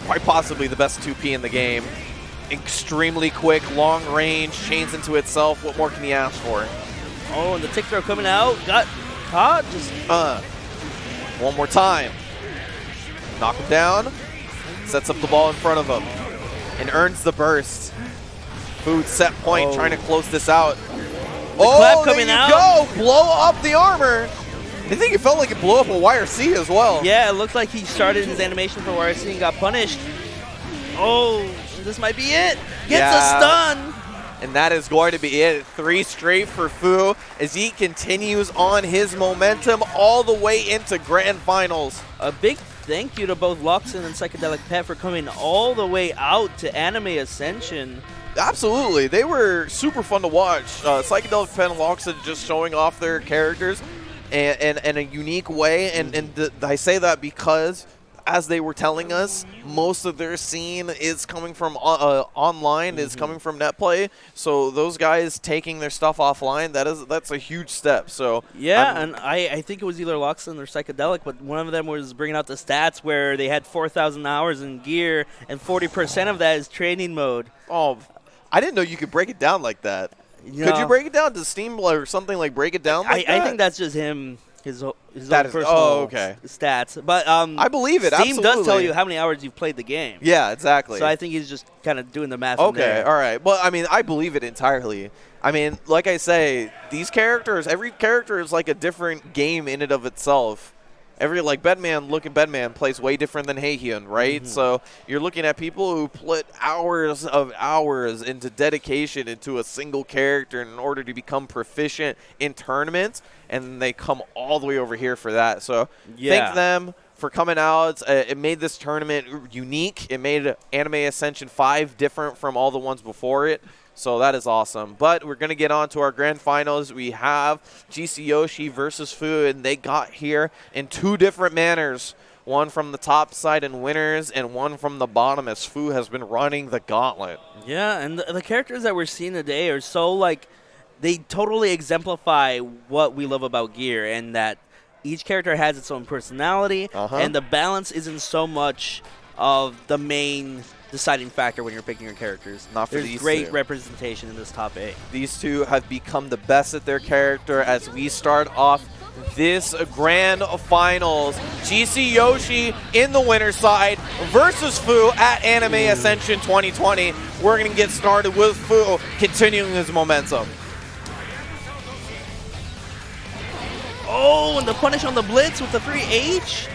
quite possibly the best 2P in the game. Extremely quick, long range, chains into itself. What more can you ask for? Oh, and the tick throw coming out. Got caught. Just one more time. Knock him down. Sets up the ball in front of him. And earns the burst. Food set point, trying to close this out. Clap coming out. Go! Blow up the armor. I think it felt like it blew up a YRC as well. Yeah, it looked like he started his animation for YRC and got punished. Oh, this might be it. Gets a stun. And that is going to be it. 3 straight for Fu as he continues on his momentum all the way into grand finals. A big thank you to both Locsin and Psychedelic Pet for coming all the way out to Anime Ascension. Absolutely. They were super fun to watch. Psychedelic Pet and Locsin just showing off their characters in a unique way. And I say that because as they were telling us, most of their scene is coming from online, is coming from net play. So those guys taking their stuff offline, that's a huge step. So yeah, and I think it was either Locsin or Psychedelic, but one of them was bringing out the stats where they had 4,000 hours in gear, and 40% of that is training mode. Oh, I didn't know you could break it down like that. Could you break it down? Does Steam or something like break it down like that? I think that's just him. His own That is- personal okay. stats. But I believe it, Steam does tell absolutely. you how many hours you've played the game. Yeah, exactly. So I think he's just kind of doing the math from Okay, there. all right. Well, I mean, I believe it entirely. I mean, like I say, these characters, every character is like a different game in and of itself. Every, like, Bedman plays way different than Heihyun, right? So you're looking at people who put hours of hours into dedication into a single character in order to become proficient in tournaments, and they come all the way over here for that. So thank them for coming out. It made this tournament unique. It made Anime Ascension 5 different from all the ones before it. So that is awesome. But we're going to get on to our grand finals. We have GC Yoshi versus Fu, and they got here in two different manners. One from the top side in winners, and one from the bottom as Fu has been running the gauntlet. Yeah, and the characters that we're seeing today are so, like, they totally exemplify what we love about gear, and that each character has its own personality, and the balance isn't so much of the main deciding factor when you're picking your characters. Not for There's these great two. representation in this top 8. These two have become the best at their character as we start off this grand finals. GC Yoshi in the winner's side versus Fu at Anime Ascension 2020. We're going to get started with Fu continuing his momentum. Oh, and the punish on the blitz with the 3H.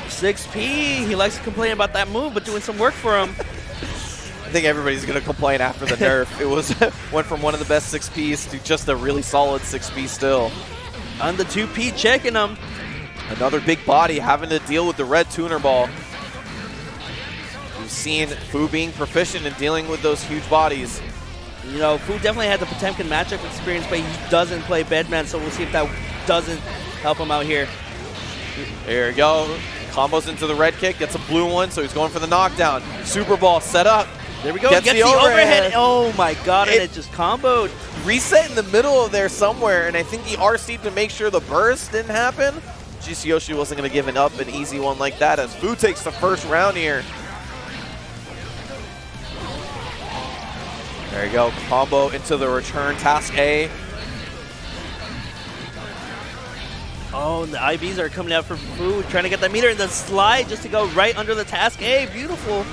6P, he likes to complain about that move, but doing some work for him. I think everybody's going to complain after the nerf. It went from one of the best 6Ps to just a really solid 6P still. On the 2P, checking him. Another big body having to deal with the red tuner ball. We've seen Fu being proficient in dealing with those huge bodies. You know, Fu definitely had the Potemkin matchup experience, but he doesn't play Bedman, so we'll see if that doesn't help him out here. There you go. Combos into the red kick, gets a blue one, so he's going for the knockdown. Super ball set up. There we go. Gets the overhead. Oh my god, and it just comboed. Reset in the middle of there somewhere, and I think he RC'd to make sure the burst didn't happen. GC Yoshi wasn't going to give up an easy one like that as Fu takes the first round here. There you go. Combo into the return task A. Oh, and the IVs are coming out for Fu, trying to get that meter in the slide just to go right under the task A. Beautiful.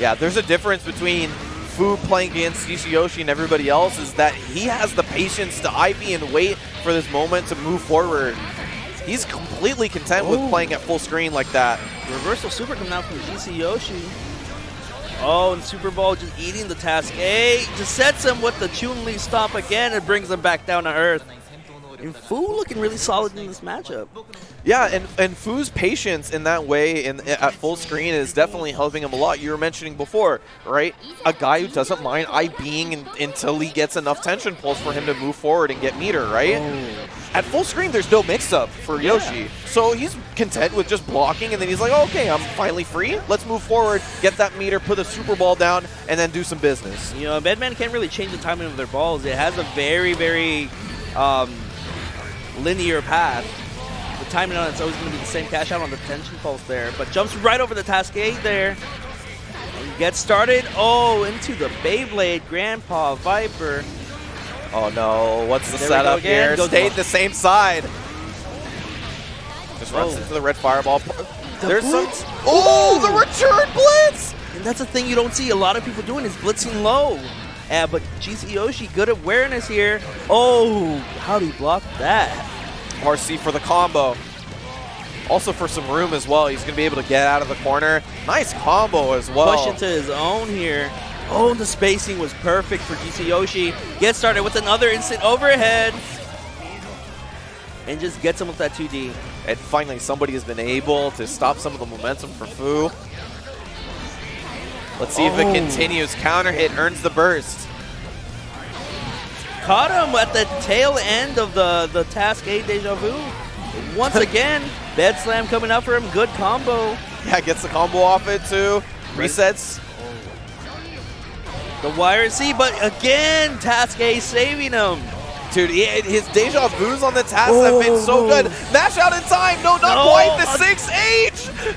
Yeah, there's a difference between Fu playing against GC Yoshi and everybody else is that he has the patience to IV and wait for this moment to move forward. He's completely content with playing at full screen like that. Reversal super coming out from GC Yoshi. Oh, and Super Bowl just eating the task A. Just sets him with the Chun-Li stomp again and brings him back down to earth. And Fu looking really solid in this matchup. Yeah, and Fu's patience in that way at full screen is definitely helping him a lot. You were mentioning before, right? A guy who doesn't mind IBing until he gets enough tension pulse for him to move forward and get meter, right? Oh. At full screen, there's no mix-up for Yoshi. So he's content with just blocking, and then he's like, oh, okay, I'm finally free. Let's move forward, get that meter, put the Super Ball down, and then do some business. You know, Bedman can't really change the timing of their balls. It has a very, very linear path. The timing on it's always going to be the same. Cash out on the tension pulse there, but jumps right over the task 8 there. And gets started. Oh, into the Beyblade Grandpa Viper. Oh no, what's the There we setup go again. here? Stayed the same side. Just runs into the red fireball. There's blitz. some. Oh, the return blitz! And that's the thing you don't see a lot of people doing is blitzing low. But GC Yoshi, good awareness here. Oh, how'd he block that? RC for the combo. Also for some room as well. He's going to be able to get out of the corner. Nice combo as well. Push into his own here. Oh, the spacing was perfect for GC Yoshi. Gets started with another instant overhead. And just gets him with that 2D. And finally, somebody has been able to stop some of the momentum for Fu. Let's see if it continues. Counter hit earns the burst. Caught him at the tail end of the Task A Deja Vu. Once again, Bed slam coming out for him. Good combo. Yeah, gets the combo off it too. Resets. The YRC, but again, Task A saving him. Dude, his deja vus on the task have been so good. Mash out in time. No, not quite. The 6H.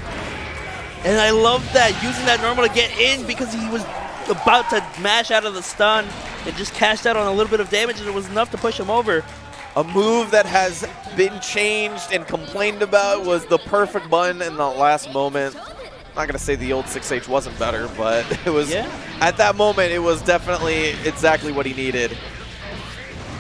And I love that, using that normal to get in because he was about to mash out of the stun and just cashed out on a little bit of damage, and it was enough to push him over. A move that has been changed and complained about was the perfect button in the last moment. I'm not going to say the old 6H wasn't better, but it was, at that moment, it was definitely exactly what he needed.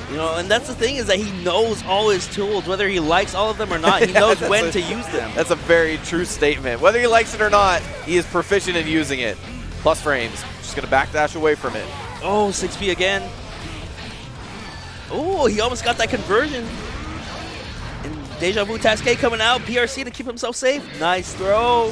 You know, and that's the thing, is that he knows all his tools, whether he likes all of them or not. He knows when to use them. That's a very true statement. Whether he likes it or not, he is proficient in using it. Plus frames. Just going to backdash away from it. Oh, 6P again. Oh, he almost got that conversion. And Deja Vu Task A coming out. PRC to keep himself safe. Nice throw.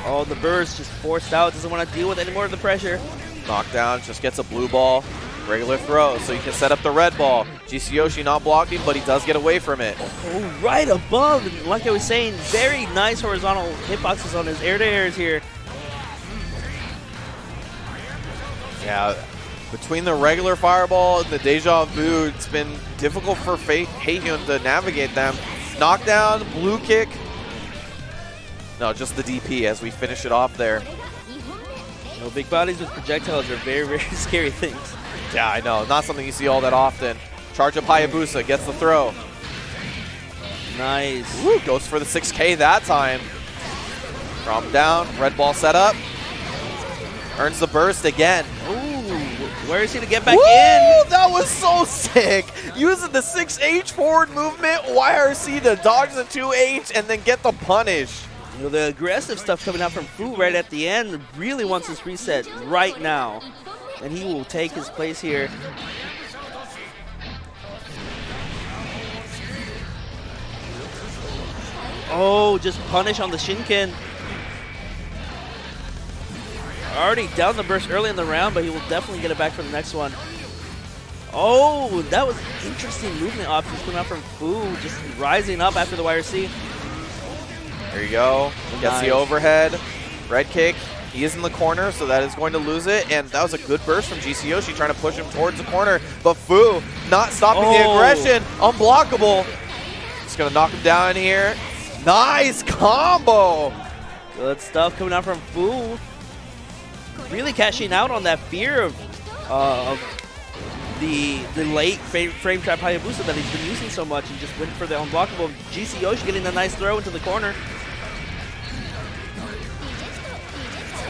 Oh, the burst just forced out. Doesn't want to deal with any more of the pressure. Knockdown, just gets a blue ball. Regular throw, so you can set up the red ball. GC Yoshi not blocking, but he does get away from it. Oh, right above. And like I was saying, very nice horizontal hitboxes on his air-to-airs here. Yeah, between the regular fireball and the deja vu, it's been difficult for Haehyun to navigate them. Knockdown, blue kick. No, just the DP as we finish it off there. You know, big bodies with projectiles are very, very scary things. Yeah, I know. Not something you see all that often. Charge up Hayabusa, gets the throw. Nice. Woo, goes for the 6K that time. Drop down, red ball set up. Earns the burst again. Ooh, where is he to get back Woo, in? that was so sick. Using the 6H forward movement, YRC to dodge the 2H and then get the punish. You know, the aggressive stuff coming out from Fu right at the end really wants this reset right now. And he will take his place here. Oh, just punish on the Shinken. Already down the burst early in the round, but he will definitely get it back for the next one. Oh, that was interesting movement options coming out from Fu, just rising up after the YRC. There you go. Gets the overhead. Red kick. He is in the corner, so that is going to lose it. And that was a good burst from GC Yoshi, trying to push him towards the corner. But Fu not stopping the aggression. Unblockable. Just going to knock him down here. Nice combo. Good stuff coming out from Fu. Really cashing out on that fear of the late frame trap Hayabusa that he's been using so much, and just went for the unblockable. GC Yoshi getting a nice throw into the corner.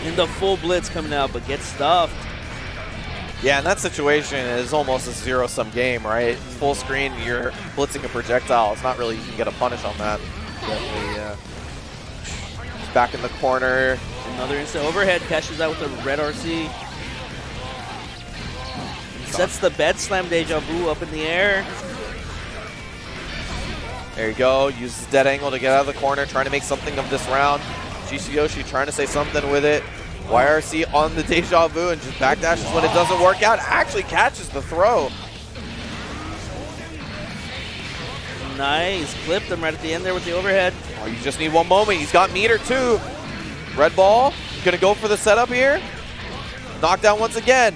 And the full blitz coming out, but gets stuffed. Yeah, in that situation, it is almost a zero-sum game, right? Full screen, you're blitzing a projectile. It's not really, you can get a punish on that. Definitely, yeah. Back in the corner. Another instant overhead, cashes out with a red RC. Sets the bed slam Deja Vu up in the air. There you go. Uses dead angle to get out of the corner, trying to make something of this round. GC Yoshi trying to say something with it. YRC on the Deja Vu and just backdashes when it doesn't work out. Actually catches the throw. Nice. Clipped him right at the end there with the overhead. Oh, you just need one moment. He's got meter too. Red ball. Gonna go for the setup here. Knockdown once again.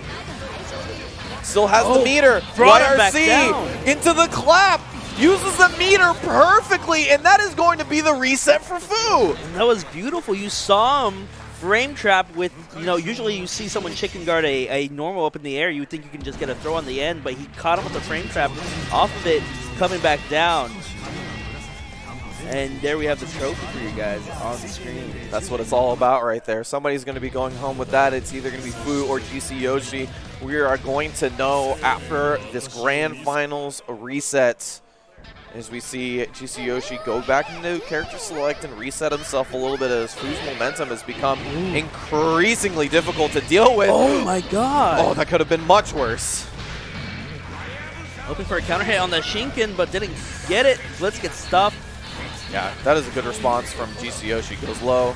Still has the meter. YRC into the clap. Uses the meter perfectly, and that is going to be the reset for Fu. And that was beautiful. You saw him frame trap with, you know, usually you see someone chicken guard a normal up in the air. You would think you can just get a throw on the end, but he caught him with the frame trap off of it, coming back down. And there we have the trophy for you guys on the screen. That's what it's all about right there. Somebody's going to be going home with that. It's either going to be Fu or GC Yoshi. We are going to know after this grand finals reset, as we see GC Yoshi go back into character select and reset himself a little bit, as Fu's momentum has become increasingly difficult to deal with. Oh my god. Oh, that could have been much worse. Hoping for a counter hit on the Shinken, but didn't get it. Blitz gets stuffed. Yeah, that is a good response from GC Yoshi. Goes low.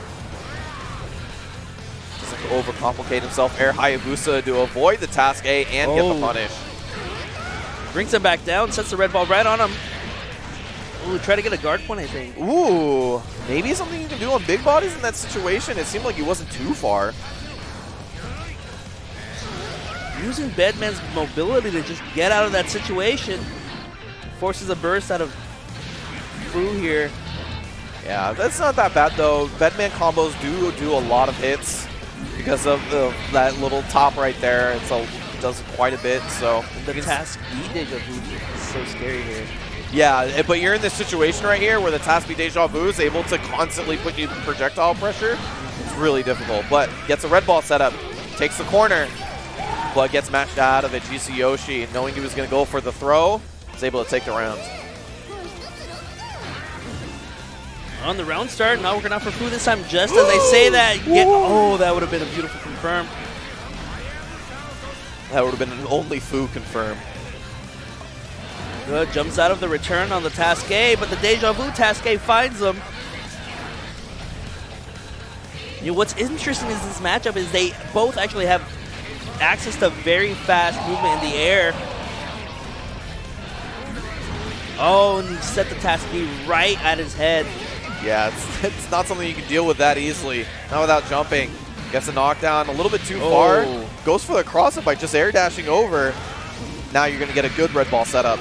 Doesn't overcomplicate himself. Air Hayabusa to avoid the task A and get the punish. Brings him back down, sets the red ball right on him. Ooh, try to get a guard point, I think. Ooh, maybe something you can do on big bodies in that situation. It seemed like he wasn't too far. Using Bedman's mobility to just get out of that situation. Forces a burst out of Fu here. Yeah, that's not that bad though. Bedman combos do a lot of hits because of that little top right there. It does quite a bit. So The task B deja vu is so scary here. yeah, but you're in this situation right here where the task B deja vu is able to constantly put you in projectile pressure. It's really difficult, but gets a red ball set up, takes the corner, but gets matched out of it. GC Yoshi, knowing he was going to go for the throw, is able to take the round. On the round start, not working out for Fu this time, just as they say that. Oh, that would have been a beautiful confirm. That would have been an only Fu confirm. Good, jumps out of the return on the task A, but the deja vu task A finds him. You know, what's interesting is this matchup is they both actually have access to very fast movement in the air. Oh, and he set the task B right at his head. Yeah, it's not something you can deal with that easily. Not without jumping. Gets a knockdown a little bit too far. Goes for the cross-up by just air dashing over. Now you're going to get a good red ball setup.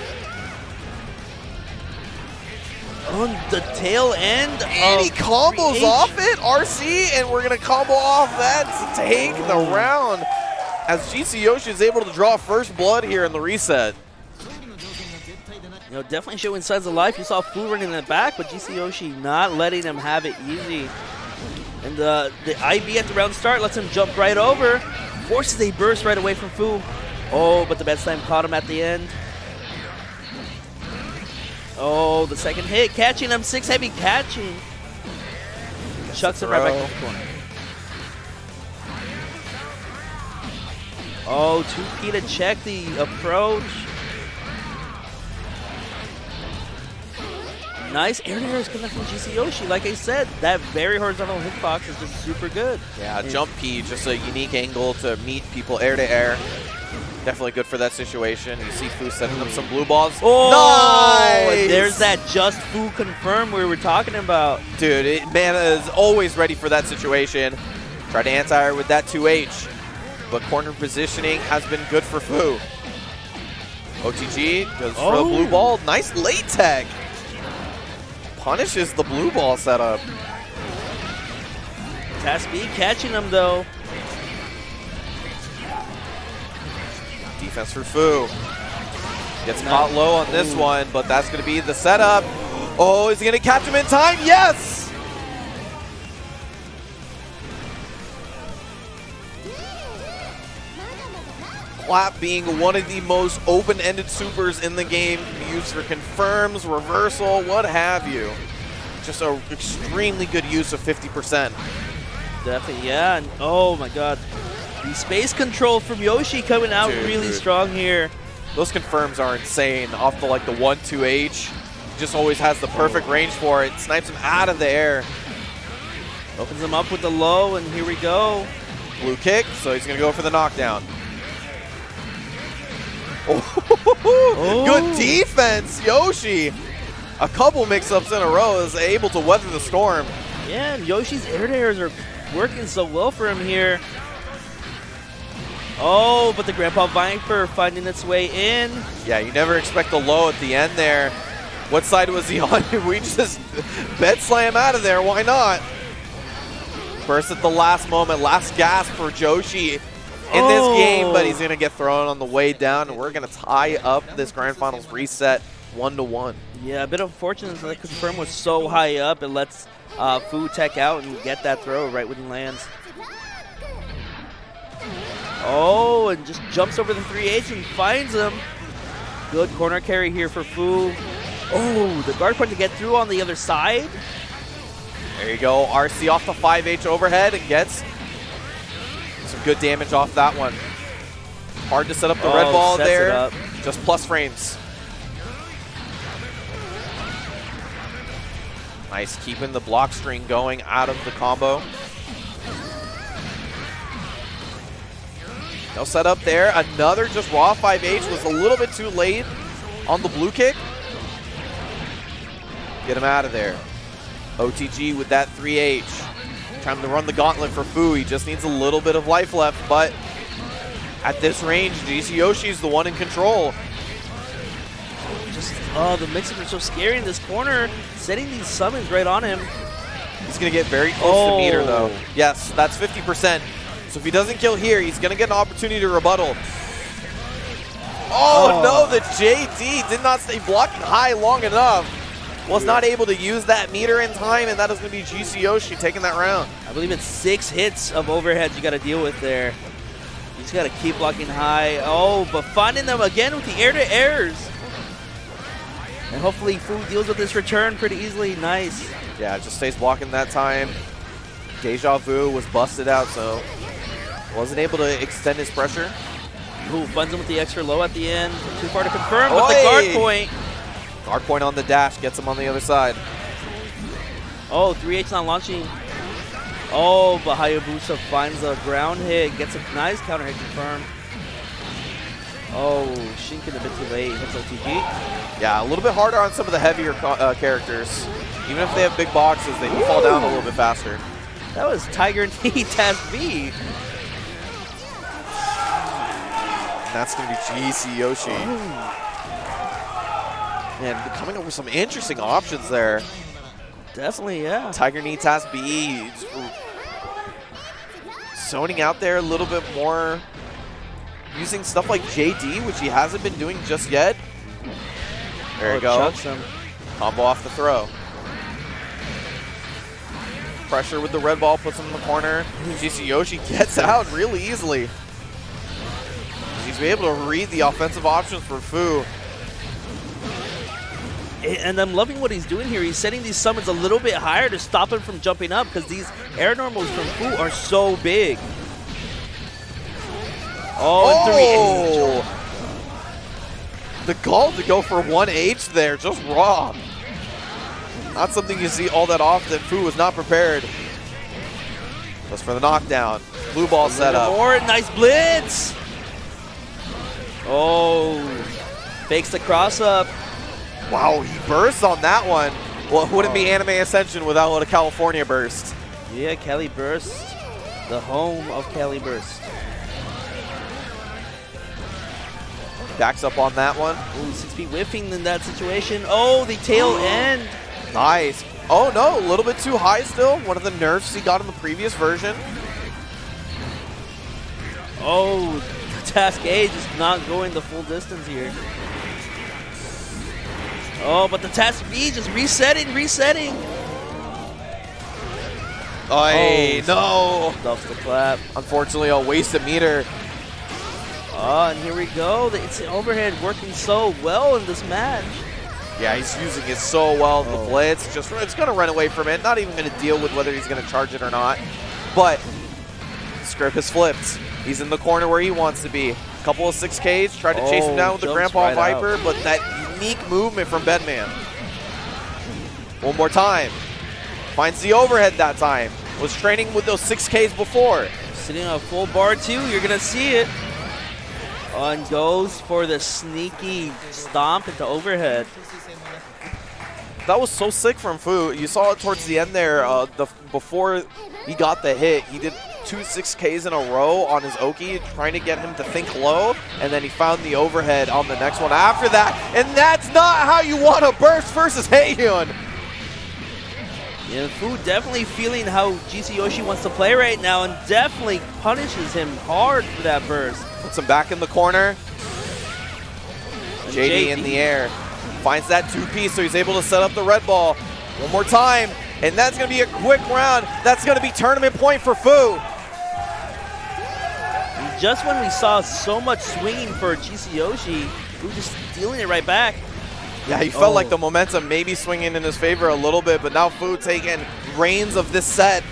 On the tail end And he combos off it, RC, and we're going to combo off that to take the round. As GC Yoshi is able to draw first blood here in the reset. You know, definitely showing signs of life. You saw Fu running in the back, but GC Yoshi not letting him have it easy. And the IB at the round start lets him jump right over. Forces a burst right away from Fu. Oh, but the best time caught him at the end. Oh, the second hit, catching him, 6 heavy catching. Chucks it right back to the corner. Oh, 2P to check the approach. Nice air to air is coming from GC Yoshi. Like I said, that very horizontal hitbox is just super good. Yeah, jump P, just a unique angle to meet people air to air. Definitely good for that situation. You see Fu setting up some blue balls. Oh, nice! There's that just Fu confirm we were talking about. Dude, Mana is always ready for that situation. Try to anti-air with that 2H. But corner positioning has been good for Fu. OTG goes for the blue ball. Nice late tech. Punishes the blue ball setup. Task B catching him though. Defense for Fu. Gets caught low on this one, but that's going to be the setup. Oh, is he going to catch him in time? Yes! Clap being one of the most open-ended supers in the game, used for confirms, reversal, what have you. Just an extremely good use of 50%. Definitely, yeah. And oh my god. The space control from Yoshi coming out really strong here. Those confirms are insane. Off the like the 1-2H. Just always has the perfect range for it. Snipes him out of the air. Opens him up with the low, and here we go. Blue kick, so he's going to go for the knockdown. Oh. Good defense, Yoshi. A couple mix-ups in a row is able to weather the storm. Yeah, and Yoshi's air-to-airs are working so well for him here. Oh, but the Grandpa Viper finding its way in. Yeah, you never expect the low at the end there. What side was he on? We just bed slam out of there. Why not? Burst at the last moment. Last gasp for Joshi in this game, but he's going to get thrown on the way down, and we're going to tie up this Grand Finals reset 1-1. Yeah, a bit unfortunate that the confirm was so high up. It lets Fu tech out and get that throw right when he lands. Oh, and just jumps over the 3H and finds him. Good corner carry here for Fu. Oh, the guard point to get through on the other side. There you go. RC off the 5H overhead and gets some good damage off that one. Hard to set up the red ball there. Just plus frames. Nice, keeping the block string going out of the combo. No setup there. Another just raw 5H was a little bit too late on the blue kick. Get him out of there. OTG with that 3H. Time to run the gauntlet for Fu. He just needs a little bit of life left, but at this range, GC Yoshi's the one in control. The mix-ups are so scary in this corner. Setting these summons right on him. He's going to get very close to meter, though. Yes, that's 50%. So if he doesn't kill here, he's going to get an opportunity to rebuttal. Oh, no, the JD did not stay blocking high long enough. Was not able to use that meter in time, and that is going to be GC Yoshi taking that round. I believe it's 6 hits of overheads you got to deal with there. You just got to keep blocking high. Oh, but finding them again with the air-to-airs. And hopefully Fu deals with this return pretty easily. Nice. Yeah, just stays blocking that time. Deja Vu was busted out, so wasn't able to extend his pressure. Ooh, funds him with the extra low at the end. Too far to confirm, but the guard point. Guard point on the dash gets him on the other side. Oh, 3H not launching. Oh, but Hayabusa finds a ground hit, gets a nice counter hit confirmed. Oh, Shinken a bit too late, hits OTG. Yeah, a little bit harder on some of the heavier characters. Even if they have big boxes, they do fall down a little bit faster. That was Tiger Knee Task B. And that's going to be GC Yoshi. Man, coming up with some interesting options there. Definitely, yeah. Tiger Knee Task B. Zoning out there a little bit more. Using stuff like JD, which he hasn't been doing just yet. There you go. Chucks him. Combo off the throw. Pressure with the red ball puts him in the corner. GC Yoshi gets out really easily. He's able to read the offensive options for Fu. And I'm loving what he's doing here. He's setting these summons a little bit higher to stop him from jumping up because these air normals from Fu are so big. Oh, 3H. The gall to go for 1H there, just raw. Not something you see all that often. Fu was not prepared. Goes for the knockdown. Blue ball setup. More nice blitz. Oh, fakes the cross up. Wow, he bursts on that one. Well, it wouldn't be Anime Ascension without a California burst. Yeah, Cali Burst, the home of Cali Burst. Backs up on that one. Ooh, 6 feet whiffing in that situation. Oh, the tail end. Nice. Oh no, a little bit too high still. One of the nerfs he got in the previous version. Oh, Task A just not going the full distance here. Oh, but the Task B just resetting. Oh, no. Stuffs the clap. Unfortunately, a wasted meter. Oh, and here we go. It's the overhead working so well in this match. Yeah, he's using it so well. The blitz, it's going to run away from it. Not even going to deal with whether he's going to charge it or not. But the script has flipped. He's in the corner where he wants to be. A couple of 6Ks, tried to chase him down with the Grandpa right Viper, out. but that unique movement from Bedman. One more time. Finds the overhead that time. Was training with those 6Ks before. Sitting on a full bar too, you're going to see it. And goes for the sneaky stomp into overhead. That was so sick from Fu. You saw it towards the end there. Before he got the hit, he did 2 6Ks in a row on his Oki, trying to get him to think low, and then he found the overhead on the next one after that. And that's not how you want to burst versus Haehyun. Yeah, Fu definitely feeling how GC Yoshi wants to play right now and definitely punishes him hard for that burst. Puts him back in the corner. JD in the air. Finds that 2-piece, so he's able to set up the red ball. One more time, and that's going to be a quick round. That's going to be tournament point for Fu. Just when we saw so much swinging for GC Yoshi, Fu just stealing it right back. Yeah, he felt like the momentum maybe swinging in his favor a little bit, but now Fu taking reins of this set.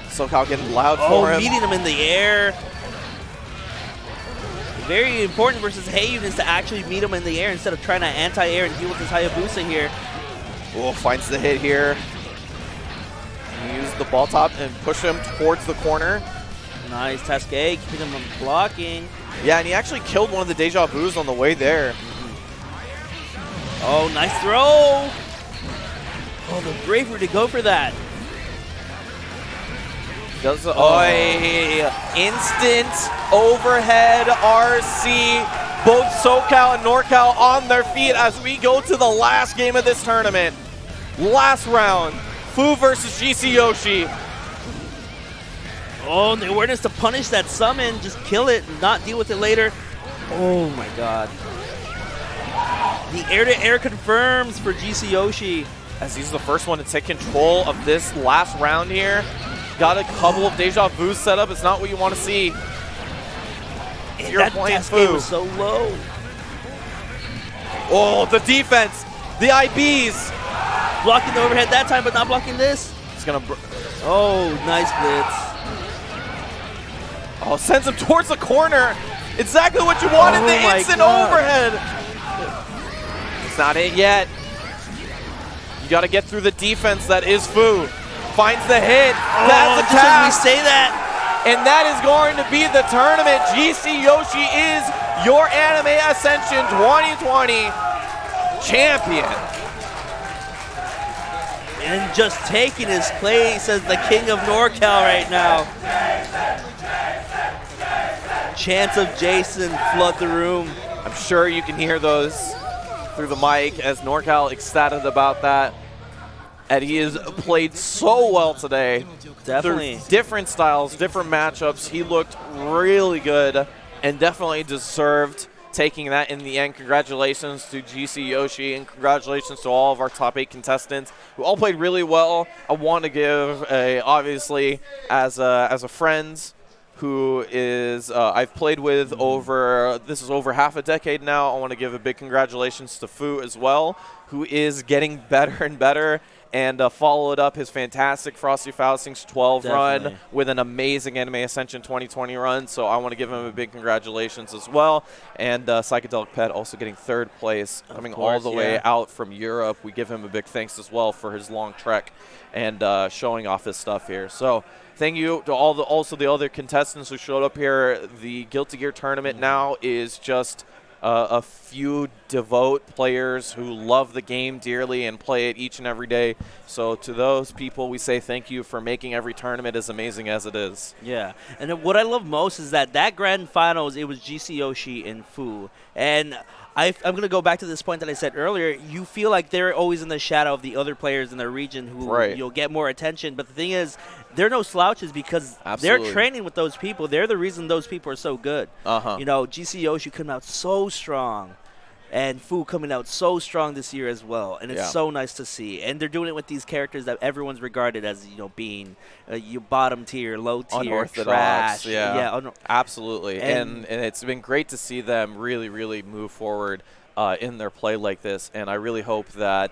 SoCal getting loud for him. Meeting him in the air. Very important versus Haehyun is to actually meet him in the air instead of trying to anti-air and deal with his Hayabusa here. Oh, finds the hit here. Use the ball top and push him towards the corner. Nice, Task A, keeping him blocking. Yeah, and he actually killed one of the Deja Vus on the way there. Oh, nice throw. bravery to go for that. Does instant overhead RC. Both SoCal and NorCal on their feet as we go to the last game of this tournament. Last round, Fu versus GC Yoshi. Oh, and the awareness to punish that summon, just kill it and not deal with it later. Oh my god. The air-to-air confirms for GC Yoshi. As he's the first one to take control of this last round here. Got a couple of deja vu set up. It's not what you want to see. And You're that playing cascade Fu. was so low. Oh, the defense. The IBs. Blocking the overhead that time, but not blocking this. It's going to... Oh, nice blitz. Oh, sends him towards the corner. Exactly what you wanted, the instant overhead. It's not it yet. You got to get through the defense that is Fu. Finds the hit. That's a just as we cast. say that. And that is going to be the tournament. GC Yoshi is your Anime Ascension 2020 champion. And just taking his place as the king of NorCal right now. Chants of Jason flood the room. I'm sure you can hear those through the mic as NorCal ecstatic about that. And he has played so well today. Definitely. Through different styles, different matchups. He looked really good and definitely deserved taking that in the end. Congratulations to GC Yoshi and congratulations to all of our top 8 contestants who all played really well. I want to give obviously as a friend who is I've played with this is over half a decade now. I want to give a big congratulations to Fu as well, who is getting better and better. And followed up his fantastic Frosty Faustings 12 run with an amazing Anime Ascension 2020 run. So I want to give him a big congratulations as well. And Psychedelic Pet also getting 3rd place, coming all the way out from Europe. We give him a big thanks as well for his long trek and showing off his stuff here. So thank you to also the other contestants who showed up here. The Guilty Gear tournament now is just a few devout players who love the game dearly and play it each and every day. So to those people, we say thank you for making every tournament as amazing as it is. Yeah, and what I love most is that grand finals, it was GC Yoshi and Fu. And I'm going to go back to this point that I said earlier. You feel like they're always in the shadow of the other players in their region who you'll get more attention. But the thing is, they're no slouches because they're training with those people. They're the reason those people are so good. You know, GC Yoshi coming out so strong. And Fu coming out so strong this year as well, and it's so nice to see. And they're doing it with these characters that everyone's regarded as, you know, being your bottom tier, low tier, unorthodox, trash. Absolutely. And it's been great to see them really move forward in their play like this. And I really hope that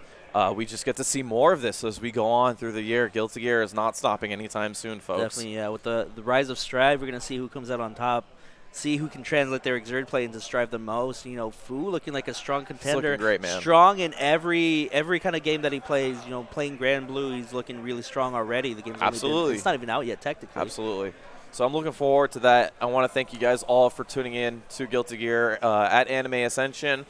we just get to see more of this as we go on through the year. Guilty Gear is not stopping anytime soon, folks. Definitely, yeah. With the rise of Strive, we're going to see who comes out on top. See who can translate their Xrd play into Strive the most. You know, Fu looking like a strong contender. Looking great, man. Strong in every kind of game that he plays. You know, playing Grand Blue, he's looking really strong already. The game's it's not even out yet, technically. Absolutely. So I'm looking forward to that. I want to thank you guys all for tuning in to Guilty Gear at Anime Ascension.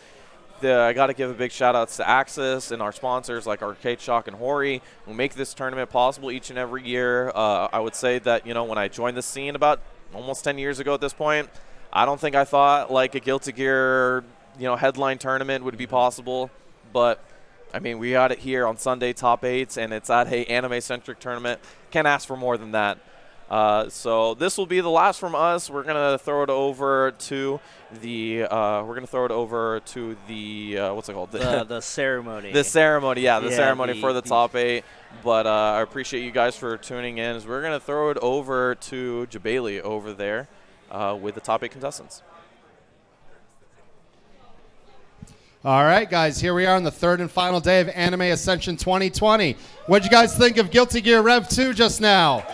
I got to give a big shout-outs to Axis and our sponsors like Arcade Shock and Hori who make this tournament possible each and every year. I would say that, you know, when I joined the scene about almost 10 years ago at this point, I don't think I thought like a Guilty Gear, you know, headline tournament would be possible. But I mean, we got it here on Sunday, top 8s, and it's at a anime-centric tournament. Can't ask for more than that. So this will be the last from us. We're gonna throw it over to the what's it called? The ceremony. The ceremony, the ceremony for the top 8. But I appreciate you guys for tuning in. We're gonna throw it over to Jabali over there with the top 8 contestants. All right, guys, here we are on the 3rd and final day of Anime Ascension 2020. What'd you guys think of Guilty Gear REV2 just now?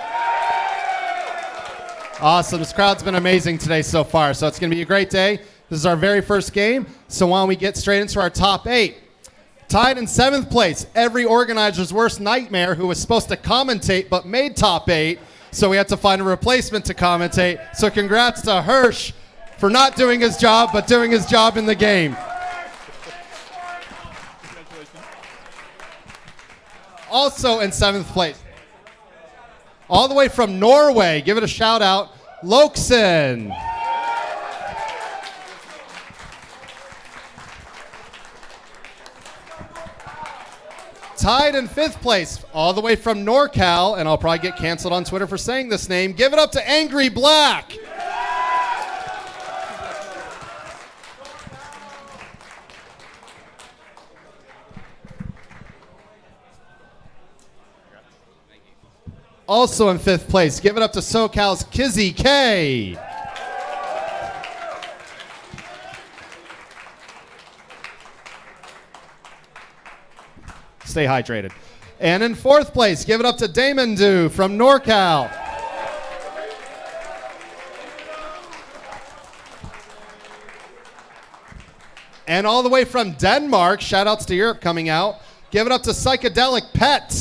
Awesome. This crowd's been amazing today so far, so it's going to be a great day. This is our very first game, so why don't we get straight into our top 8. Tied in 7th place, every organizer's worst nightmare who was supposed to commentate but made top 8, so we had to find a replacement to commentate. So congrats to Hirsch for not doing his job but doing his job in the game. Also in 7th place, all the way from Norway, give it a shout out, Locsin. Tied in 5th place, all the way from NorCal, and I'll probably get canceled on Twitter for saying this name, give it up to Angry Black. Also in 5th place, give it up to SoCal's Kizzy K. Stay hydrated. And in 4th place, give it up to Damon Do from NorCal. And all the way from Denmark, shout outs to Europe coming out, give it up to Psychedelic Pet.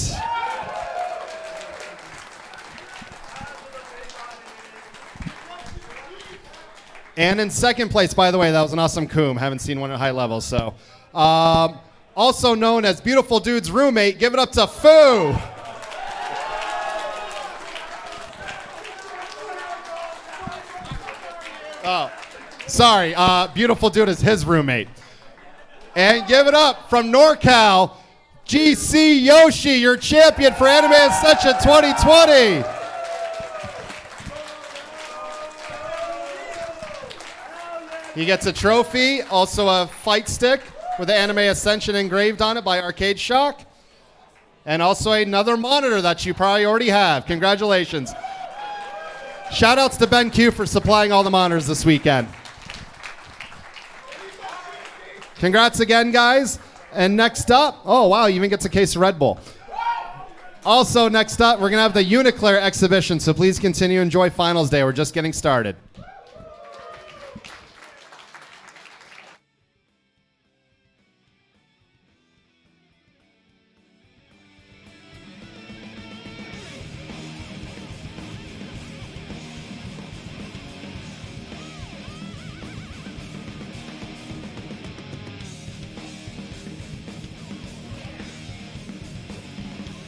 And in 2nd place, by the way, that was an awesome coom. Haven't seen one at high level, so. Also known as Beautiful Dude's roommate, give it up to Foo. Oh, sorry. Beautiful Dude is his roommate. And give it up from NorCal, GC Yoshi, your champion for Anime Ascension 2020. He gets a trophy, also a fight stick with the Anime Ascension engraved on it by Arcade Shock, and also another monitor that you probably already have. Congratulations. Shout outs to Ben Q for supplying all the monitors this weekend. Congrats again, guys. And next up, oh wow, he even gets a case of Red Bull. Also next up, we're gonna have the Uniclair exhibition, so please continue to enjoy Finals Day. We're just getting started.